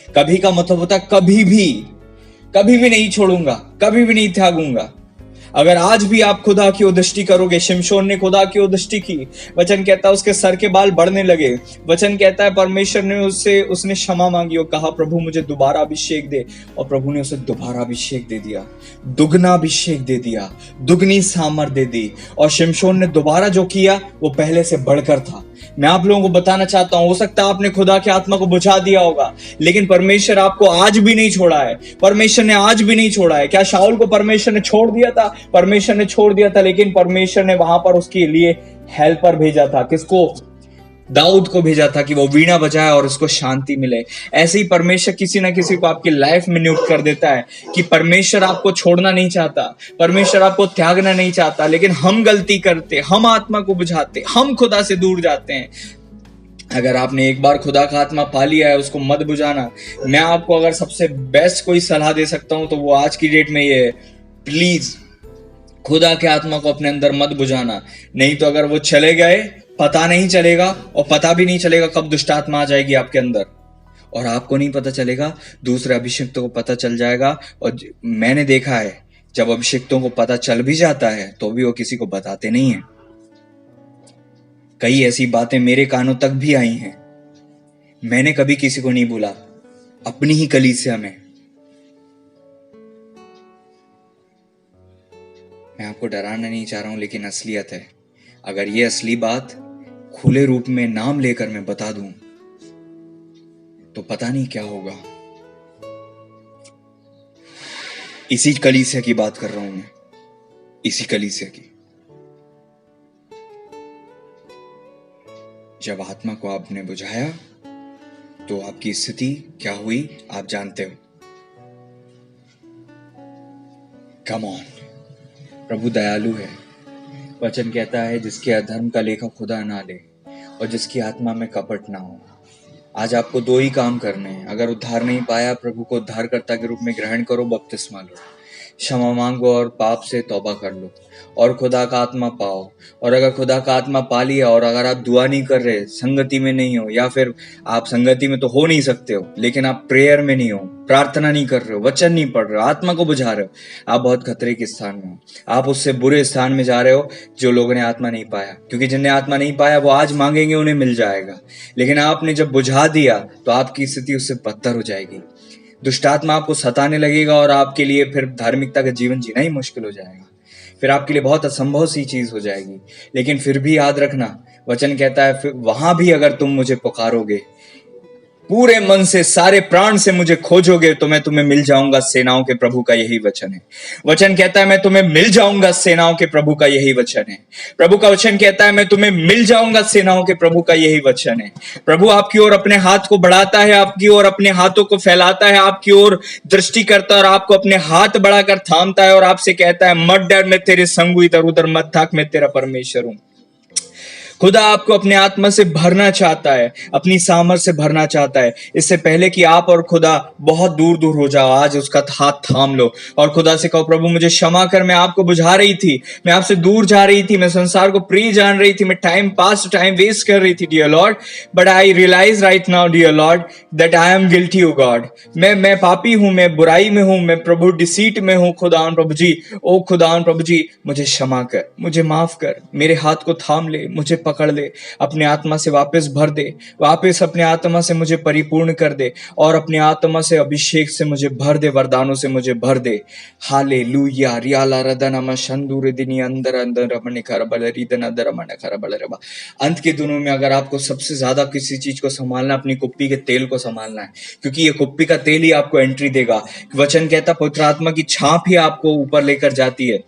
Speaker 1: कभी का मतलब होता है कभी भी नहीं छोड़ूंगा, कभी भी नहीं त्यागूंगा। अगर आज भी आप खुदा की दृष्टि करोगे, शिमशोन ने खुदा की दृष्टि की, वचन कहता है उसके सर के बाल बढ़ने लगे। वचन कहता है परमेश्वर ने उसने क्षमा मांगी और कहा प्रभु मुझे दोबारा अभिषेक दे, और प्रभु ने उसे दोबारा अभिषेक दे दिया, दुगना अभिषेक दे दिया, दुगनी सामर्थ दे दी। और शिमशोन ने दोबारा जो किया वो पहले से बढ़कर था। मैं आप लोगों को बताना चाहता हूं, हो सकता है आपने खुदा की आत्मा को बुझा दिया होगा, लेकिन परमेश्वर आपको आज भी नहीं छोड़ा है। परमेश्वर ने आज भी नहीं छोड़ा है। क्या शाऊल को परमेश्वर ने छोड़ दिया था? परमेश्वर ने छोड़ दिया था, लेकिन परमेश्वर ने वहां पर उसके लिए हेल्पर भेजा था। किसको? दाऊद को भेजा था कि वो वीणा बजाए और उसको शांति मिले। ऐसे ही परमेश्वर किसी ना किसी को आपकी लाइफ में नियुक्त कर देता है कि परमेश्वर आपको छोड़ना नहीं चाहता, परमेश्वर आपको त्यागना नहीं चाहता, लेकिन हम गलती करते, हम आत्मा को बुझाते, हम खुदा से दूर जाते हैं। अगर आपने एक बार खुदा का आत्मा पा लिया है, उसको मत बुझाना। मैं आपको अगर सबसे बेस्ट कोई सलाह दे सकता हूं तो वो आज की डेट में ये है, प्लीज खुदा के आत्मा को अपने अंदर मत बुझाना। नहीं तो अगर वो चले गए, पता नहीं चलेगा, और पता भी नहीं चलेगा कब दुष्ट आत्मा आ जाएगी आपके अंदर, और आपको नहीं पता चलेगा, दूसरे अभिषिक्तों को पता चल जाएगा। और मैंने देखा है जब अभिषिक्तों को पता चल भी जाता है तो भी वो किसी को बताते नहीं है। कई ऐसी बातें मेरे कानों तक भी आई हैं, मैंने कभी किसी को नहीं बोला, अपनी ही कलीसिया में। मैं आपको डराना नहीं चाह रहा हूं, लेकिन असलियत है। अगर ये असली बात खुले रूप में नाम लेकर मैं बता दूं तो पता नहीं क्या होगा। इसी कलीसिया की बात कर रहा हूं मैं, इसी कलीसिया की। जब आत्मा को आपने बुझाया तो आपकी स्थिति क्या हुई आप जानते हो। कम ऑन, प्रभु दयालु है। वचन कहता है जिसके अधर्म का लेखा खुदा ना ले और जिसकी आत्मा में कपट ना हो। आज आपको दो ही काम करने हैं। अगर उद्धार नहीं पाया, प्रभु को उद्धारकर्ता के रूप में ग्रहण करो, बपतिस्मा लो, क्षमा मांगो और पाप से तौबा कर लो और खुदा का आत्मा पाओ। और अगर खुदा का आत्मा पा लिया और अगर आप दुआ नहीं कर रहे, संगति में नहीं हो, या फिर आप संगति में तो हो नहीं सकते हो लेकिन आप प्रेयर में नहीं हो, प्रार्थना नहीं कर रहे हो, वचन नहीं पढ़ रहे हो, आत्मा को बुझा रहे हो, आप बहुत खतरे के स्थान में हो। आप उससे बुरे स्थान में जा रहे हो जो लोगों ने आत्मा नहीं पाया, क्योंकि जिन्हें आत्मा नहीं पाया वो आज मांगेंगे, उन्हें मिल जाएगा। लेकिन आपने जब बुझा दिया तो आपकी स्थिति उससे बदतर हो जाएगी। दुष्टात्मा आपको सताने लगेगा और आपके लिए फिर धार्मिकता का जीवन जीना ही मुश्किल हो जाएगा। फिर आपके लिए बहुत असंभव सी चीज हो जाएगी। लेकिन फिर भी याद रखना, वचन कहता है फिर वहां भी अगर तुम मुझे पुकारोगे, पूरे मन से, सारे प्राण से मुझे खोजोगे तो मैं तुम्हें मिल जाऊंगा। सेनाओं के प्रभु का यही वचन है। वचन कहता है मैं तुम्हें मिल जाऊंगा। सेनाओं के प्रभु का यही वचन है। प्रभु का वचन कहता है मैं तुम्हें मिल जाऊंगा। सेनाओं के प्रभु का यही वचन है। प्रभु आपकी ओर अपने हाथ को बढ़ाता है, आपकी ओर अपने हाथों को फैलाता है, आपकी ओर दृष्टि करता है और आपको अपने हाथ बढ़ाकर थामता है और आपसे कहता है मत डर, मैं तेरे संग हूं, इधर उधर मत थाक, मैं तेरा परमेश्वर हूं। खुदा आपको अपने आत्मा से भरना चाहता है, अपनी सामर्थ से भरना चाहता है। इससे पहले कि आप और खुदा बहुत दूर दूर हो जाओ, आज उसका हाथ थाम लो और खुदा से कहो प्रभु मुझे क्षमा कर, मैं आपको बुझा रही थी, मैं आपसे दूर जा रही थी, मैं संसार को प्रिय जान रही थी, मैं टाइम वेस्ट कर रही थी dear Lord, but I realise right now dear Lord that I am guilty O God. मैं पापी हूं, मैं बुराई में हूं, मैं प्रभु डिसीट में हूं। खुदावन प्रभु जी, ओ खुदावन प्रभु जी, मुझे क्षमा कर, मुझे माफ कर, मेरे हाथ को थाम ले, मुझे पकड़ ले, अपने आत्मा से वापस भर दे, वापस अपने आत्मा से मुझे परिपूर्ण कर दे और अपने आत्मा से अभिषेक से मुझे भर दे, वरदानों से मुझे भर दे। हालेलुया। रियाला रदनम शंदूर दिनी अंदर अंदर रमण खरबल रिदन अंदर मन खरबल रबा। अंत के दिनों में अगर आपको सबसे ज्यादा किसी चीज को संभालना, अपनी कुप्पी के तेल को संभालना है, क्योंकि ये कुप्पी का तेल ही आपको एंट्री देगा। वचन कहता पवित्र आत्मा की छाप ही आपको ऊपर लेकर जाती है,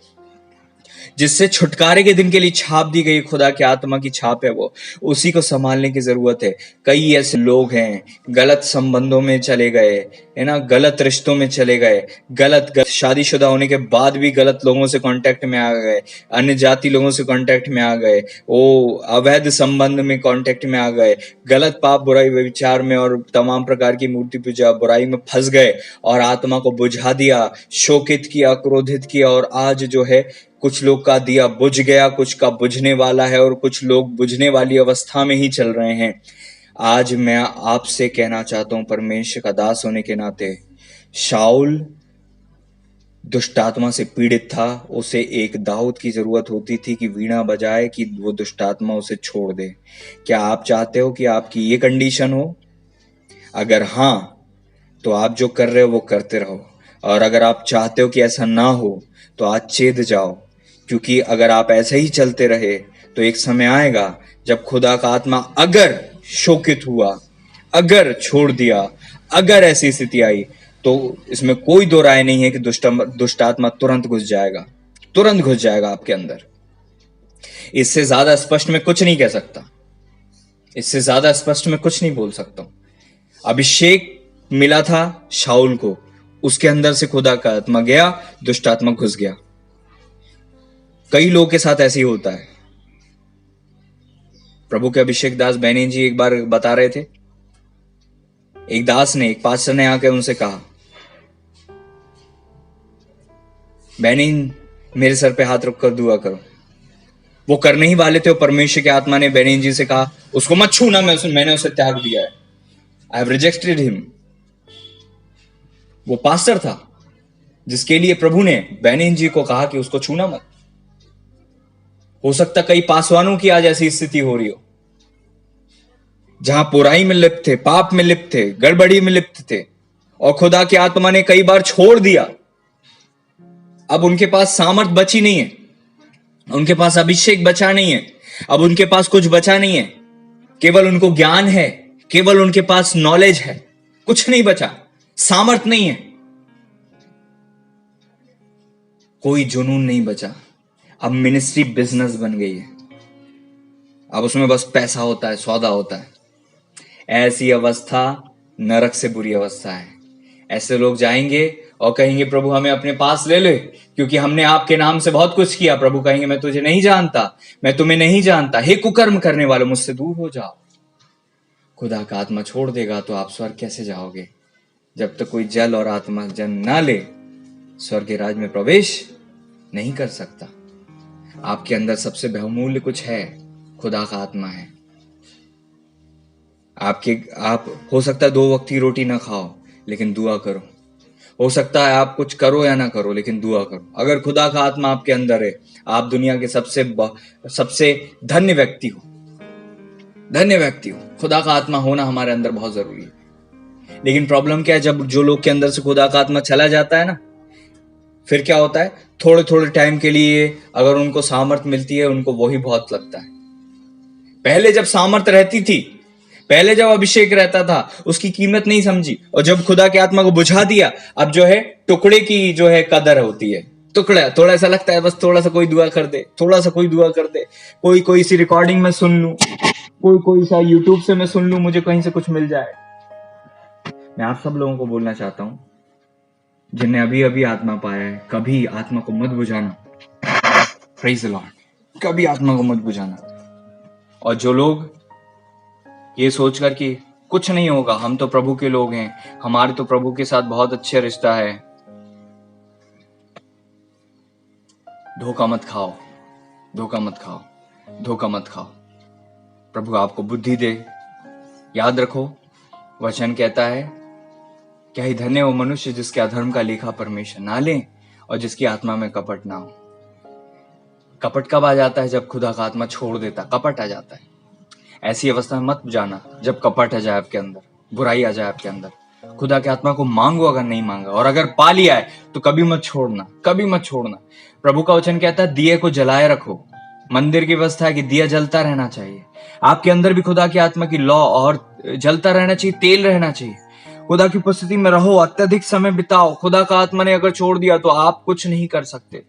Speaker 1: जिससे छुटकारे के दिन के लिए छाप दी गई, खुदा के आत्मा की छाप है वो, उसी को संभालने की जरूरत है। कई ऐसे लोग हैं गलत संबंधों में चले गए, है ना, गलत रिश्तों में चले गए, गलत शादीशुदा होने के बाद भी गलत लोगों से कांटेक्ट में आ गए, अन्य जाति लोगों से कांटेक्ट में आ गए, वो अवैध संबंध में कांटेक्ट में आ गए, गलत पाप बुराई विचार में और तमाम प्रकार की मूर्ति पूजा बुराई में फंस गए और आत्मा को बुझा दिया, शोकित किया, क्रोधित किया। और आज जो है कुछ लोग का दिया बुझ गया, कुछ का बुझने वाला है और कुछ लोग बुझने वाली अवस्था में ही चल रहे हैं। आज मैं आपसे कहना चाहता हूं परमेश्वर का दास होने के नाते, शाऊल दुष्ट आत्मा से पीड़ित था, उसे एक दाऊद की जरूरत होती थी कि वीणा बजाए कि वो दुष्ट आत्मा उसे छोड़ दे। क्या आप चाहते हो कि आपकी ये कंडीशन हो? अगर हाँ तो आप जो कर रहे हो वो करते रहो, और अगर आप चाहते हो कि ऐसा ना हो तो आज चेत जाओ, क्योंकि अगर आप ऐसे ही चलते रहे तो एक समय आएगा जब खुदा का आत्मा अगर शोकित हुआ, अगर छोड़ दिया, अगर ऐसी स्थिति आई, तो इसमें कोई दो राय नहीं है कि दुष्ट आत्मा तुरंत घुस जाएगा, तुरंत घुस जाएगा आपके अंदर। इससे ज्यादा स्पष्ट मैं कुछ नहीं कह सकता। इससे ज्यादा स्पष्ट मैं कुछ नहीं बोल सकता हूं। अभिषेक मिला था शाऊल को, उसके अंदर से खुदा का आत्मा गया, दुष्ट आत्मा घुस गया। कई लोगों के साथ ऐसे ही होता है। प्रभु के अभिषेक दास बैनी जी एक बार बता रहे थे, एक दास ने, एक पास्टर ने आकर उनसे कहा, बैनी मेरे सर पे हाथ रखकर दुआ करो। वो करने ही वाले थे, और परमेश्वर के आत्मा ने बैनी जी से कहा, उसको मत छूना, मैंने उसे त्याग दिया है, आई हैव रिजेक्टेड हिम। वो पास्टर था जिसके लिए प्रभु ने बैनी जी को कहा कि उसको छूना मत। हो सकता कई पासवानों की आज ऐसी स्थिति हो रही हो, जहां बुराई में लिप्त थे, पाप में लिप्त थे, गड़बड़ी में लिप्त थे, और खुदा के आत्मा ने कई बार छोड़ दिया। अब उनके पास सामर्थ बची नहीं है, उनके पास अभिषेक बचा नहीं है, अब उनके पास कुछ बचा नहीं है, केवल उनको ज्ञान है, केवल उनके पास नॉलेज है, कुछ नहीं बचा, सामर्थ नहीं है, कोई जुनून नहीं बचा। अब मिनिस्ट्री बिजनेस बन गई है, अब उसमें बस पैसा होता है, सौदा होता है। ऐसी अवस्था नरक से बुरी अवस्था है। ऐसे लोग जाएंगे और कहेंगे, प्रभु हमें अपने पास ले ले, क्योंकि हमने आपके नाम से बहुत कुछ किया। प्रभु कहेंगे, मैं तुझे नहीं जानता, मैं तुम्हें नहीं जानता, हे कुकर्म करने वालों, मुझसे दूर हो जाओ। खुदा का आत्मा छोड़ देगा तो आप स्वर्ग कैसे जाओगे? जब तक कोई जल और आत्मा जन्म ना ले, स्वर्ग के राज में प्रवेश नहीं कर सकता। आपके अंदर सबसे बहुमूल्य कुछ है, खुदा का आत्मा है। आप हो सकता है 2 वक्त की रोटी ना खाओ, लेकिन दुआ करो। हो सकता है आप कुछ करो या ना करो, लेकिन दुआ करो। अगर खुदा का आत्मा आपके अंदर है, आप दुनिया के सबसे धन्य व्यक्ति हो, धन्य व्यक्ति हो। खुदा का आत्मा होना हमारे अंदर बहुत जरूरी है। लेकिन प्रॉब्लम क्या है, जब जो लोग के अंदर से खुदा का आत्मा चला जाता है ना, फिर क्या होता है, थोड़े थोड़े टाइम के लिए अगर उनको सामर्थ मिलती है, उनको वही बहुत लगता है। पहले जब सामर्थ रहती थी, पहले जब अभिषेक रहता था, उसकी कीमत नहीं समझी, और जब खुदा के आत्मा को बुझा दिया, अब जो है टुकड़े की जो है कदर होती है। टुकड़ा थोड़ा सा लगता है, बस थोड़ा सा कोई दुआ कर दे, थोड़ा सा कोई दुआ कर दे, कोई सी रिकॉर्डिंग में सुन लूं, कोई सा यूट्यूब से मैं सुन लूं, मुझे कहीं से कुछ मिल जाए। मैं आप सब लोगों को बोलना चाहता हूं, जिनने अभी अभी आत्मा पाया है, कभी आत्मा को मत बुझाना। Praise the Lord. कभी आत्मा को मत बुझाना। और जो लोग ये सोचकर कि कुछ नहीं होगा, हम तो प्रभु के लोग हैं, हमारे तो प्रभु के साथ बहुत अच्छा रिश्ता है, धोखा मत खाओ, धोखा मत खाओ, धोखा मत खाओ। प्रभु आपको बुद्धि दे। याद रखो, वचन कहता है, क्या ही धन्य हो मनुष्य जिसके अधर्म का लेखा परमेश्वर ना ले और जिसकी आत्मा में कपट ना हो। कपट कब आ जाता है? जब खुदा का आत्मा छोड़ देता, कपट आ जाता है। ऐसी अवस्था में मत जाना जब कपट आ जाए आपके अंदर, बुराई आ जाए आपके अंदर। खुदा के आत्मा को मांगो अगर नहीं मांगा, और अगर पा लिया है तो कभी मत छोड़ना, कभी मत छोड़ना। प्रभु का वचन कहता है, दिए को जलाए रखो। मंदिर की व्यवस्था है कि दिया जलता रहना चाहिए। आपके अंदर भी खुदा की आत्मा की लौ और जलता रहना चाहिए, तेल रहना चाहिए। खुदा की उपस्थिति में रहो, अत्यधिक समय बिताओ। खुदा का आत्मा ने अगर छोड़ दिया तो आप कुछ नहीं कर सकते।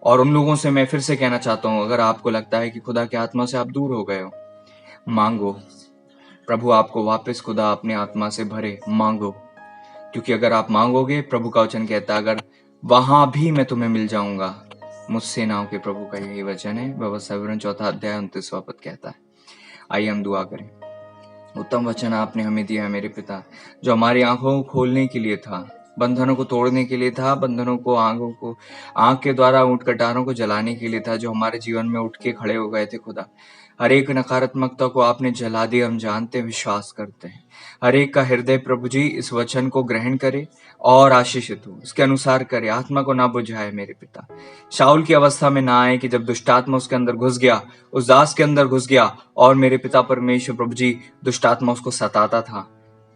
Speaker 1: और उन लोगों से मैं फिर से कहना चाहता हूं, अगर आपको लगता है कि खुदा के आत्मा से आप दूर हो गए हो, मांगो, प्रभु आपको वापस खुदा अपने आत्मा से भरे। मांगो, क्योंकि अगर आप मांगोगे, प्रभु का वचन कहता है, अगर वहां भी मैं तुम्हें मिल जाऊंगा, मुझसे ना हो। के प्रभु का यही वचन है। व्यवस्था विवरण 4 अध्याय 29वां पद कहता है। आइए हम दुआ करें। उत्तम वचन आपने हमें दिया है मेरे पिता, जो हमारी आंखों को खोलने के लिए था, बंधनों को तोड़ने के लिए था, बंधनों को आंख के द्वारा ऊंट कटारों को जलाने के लिए था, जो हमारे जीवन में उठ के खड़े हो गए थे। खुदा, हर एक नकारात्मकता को आपने जला दिया, हम जानते हैं, विश्वास करते हैं। हर एक का हृदय प्रभु जी इस वचन को ग्रहण करे और आशीषित हो, इसके अनुसार करे, आत्मा को ना बुझाए मेरे पिता। शाऊल की अवस्था में ना आए कि जब दुष्टात्मा उसके अंदर घुस गया, उस दास के अंदर घुस गया, और मेरे पिता परमेश्वर प्रभु जी दुष्टात्मा उसको सताता था,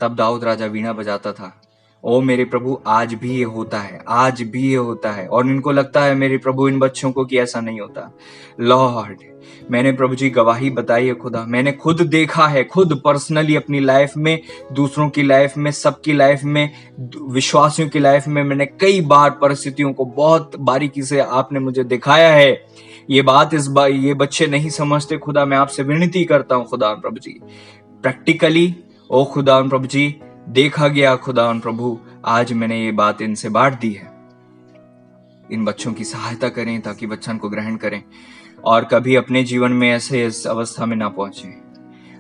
Speaker 1: तब दाऊद राजा वीणा बजाता था, ओ मेरे प्रभु, आज भी ये होता है, आज भी ये होता है, और इनको लगता है मेरे प्रभु इन बच्चों को कि ऐसा नहीं होता। लॉर्ड, मैंने प्रभु जी गवाही बताई है खुदा, मैंने खुद देखा है, खुद पर्सनली अपनी लाइफ में, दूसरों की लाइफ में, सबकी लाइफ में, विश्वासियों की लाइफ में, मैंने कई बार परिस्थितियों को बहुत बारीकी से आपने मुझे दिखाया है। ये बात ये बच्चे नहीं समझते खुदा, मैं आपसे विनती करता हूँ खुदा प्रभु जी, प्रैक्टिकली ओ खुदा प्रभु जी देखा गया खुदा प्रभु, आज मैंने ये बात इनसे बांट दी है। इन बच्चों की सहायता करें ताकि वचन को ग्रहण करें और कभी अपने जीवन में ऐसे इस अवस्था में ना पहुंचे।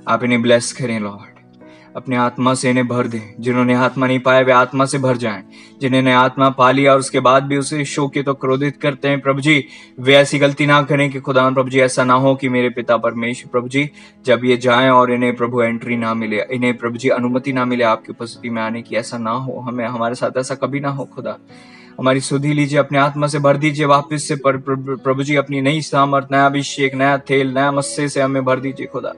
Speaker 1: आप इन्हें ब्लेस करें लॉर्ड, अपने आत्मा से इन्हें भर दें। जिन्होंने आत्मा नहीं पाया वे आत्मा से भर जाएं, जिन्होंने आत्मा पा लिया और उसके बाद भी उसे शोकित तो क्रोधित करते हैं प्रभु जी, वे ऐसी गलती ना करें कि खुदा प्रभु जी ऐसा ना हो कि मेरे पिता परमेश्वर प्रभु जी जब ये जाएं और इन्हें प्रभु एंट्री ना मिले, इन्हें प्रभु जी अनुमति ना मिले आपकी उपस्थिति में आने की, ऐसा ना हो, हमें हमारे साथ ऐसा कभी ना हो खुदा। हमारी सुधि लीजिए, अपने आत्मा से भर दीजिए वापस से प्रभु जी, अपनी नई सामर्थ, नया अभिषेक, नया तेल, नया मस्से से हमें भर दीजिए खुदा।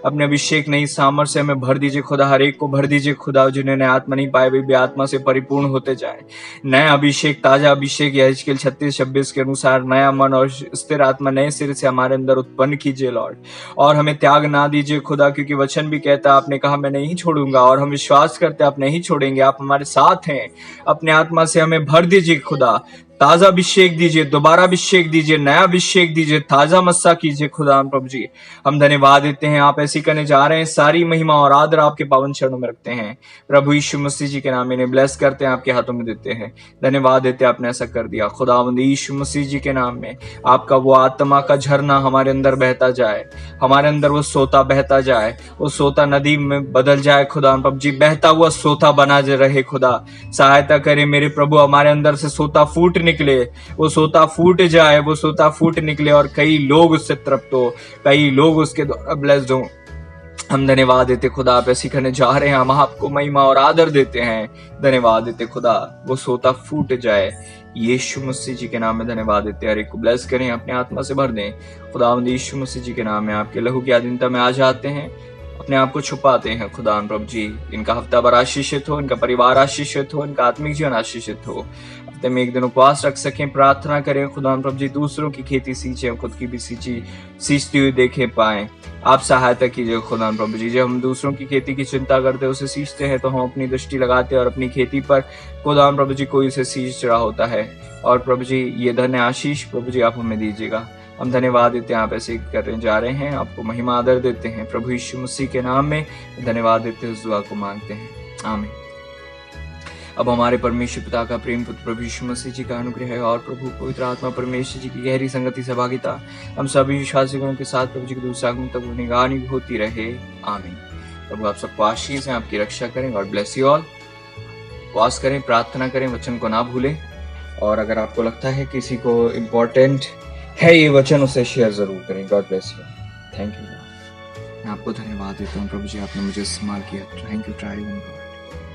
Speaker 1: अपने अभिषेक नई सामर्थ से हमें भर दीजिए खुदा, हर एक को भर दीजिए खुदा, जिन्होंने आत्मा नहीं पाए वे भी आत्मा से परिपूर्ण होते जाए। नया अभिषेक, ताजा अभिषेक यहेजकेल 36:26 के अनुसार नया मन और स्थिर आत्मा नए सिर से हमारे अंदर उत्पन्न कीजिए लॉर्ड, और हमें त्याग ना दीजिए खुदा, क्योंकि वचन भी कहता है, आपने कहा मैं नहीं छोड़ूंगा, और हम विश्वास करते हैं आप नहीं छोड़ेंगे, आप हमारे साथ हैं। अपने आत्मा से हमें भर दीजिए खुदा, ताजा अभिषेक दीजिए, दोबारा अभिषेक दीजिए, नया अभिषेक दीजिए, ताजा मस्सा कीजिए खुदा प्रभु जी। हम धन्यवाद देते हैं, आप ऐसी करने जा रहे हैं। सारी महिमा और आदर आपके पावन चरणों में रखते हैं प्रभु यीशु मसीह जी के नाम, इन्हें ब्लेस करते हैं, आपके हाथों में देते हैं। धन्यवाद देते हैं, आपने ऐसा कर दिया खुदावंद यीशु मसीह जी के नाम में। आपका वो आत्मा का झरना हमारे अंदर बहता जाए, हमारे अंदर वो सोता बहता जाए, वो सोता नदी में बदल जाए खुदा प्रभु जी, बहता हुआ सोता बना रहे खुदा। सहायता करे मेरे प्रभु, हमारे अंदर से सोता फूट निकले, वो सोता फूट जाए, वो सोता फूट निकले और कई लोग उससे तृप्त हो, कई लोग उसके द्वारा ब्लेस्ड हो। हम धन्यवाद देते खुदा, आप ऐसी करने जा रहे हैं, हम आपको महिमा और आदर देते हैं। धन्यवाद देते खुदा, वो सोता फूट जाए यीशु मसीह जी के नाम में। धन्यवाद देते, हर एक को ब्लेस करें, अपने आत्मा से भर दें खुदावंद यीशु मसीह जी के नाम में। आपके लहू की अधीनता में आ जाते हैं, अपने आप को छुपाते हैं खुदा प्रभु जी। इनका हफ्ता भर आशीषित हो, इनका परिवार आशीषित हो, इनका आत्मिक जीवन आशीषित हो। हफ्ते में एक दिन उपवास रख सकें, प्रार्थना करें खुदा प्रभु जी, दूसरों की खेती सींचे, खुद की भी सींचती हुई देखे पाए। आप सहायता कीजिए खुदा प्रभु जी, जब हम दूसरों की खेती की चिंता करते हैं, उसे सींचते हैं, तो हम अपनी दृष्टि लगाते हैं और अपनी खेती पर खुदा प्रभु जी कोई उसे सींच रहा होता है। और प्रभु जी ये धन्य आशीष प्रभु जी आप हमें दीजिएगा। हम धन्यवाद देते हैं, आप ऐसे करने जा रहे हैं, आपको महिमा आदर देते हैं प्रभु यीशु मसीह के नाम में। धन्यवाद देते हैं, उस दुआ को मांगते हैं, आमीन। अब हमारे परमेश्वर पिता का प्रेम, पुत्र प्रभु यीशु मसीह जी का अनुग्रह और प्रभु पवित्र आत्मा परमेश्वर जी की गहरी संगति सहभागिता हम सभी विश्वासियों के साथ प्रभु जी के दूसरे आगमन तक निगाह होती रहे, आमीन। प्रभु आप सबको आशीष है, आपकी रक्षा करें। God bless you all. उपवास करें, प्रार्थना करें, वचन को ना भूलें, और अगर आपको लगता है किसी को इम्पोर्टेंट है ये वचन, उसे शेयर जरूर करें। God bless you. Thank you. मैं आपको धन्यवाद देता हूँ प्रभु जी, आपने मुझे इस्तेमाल किया। Thank you try.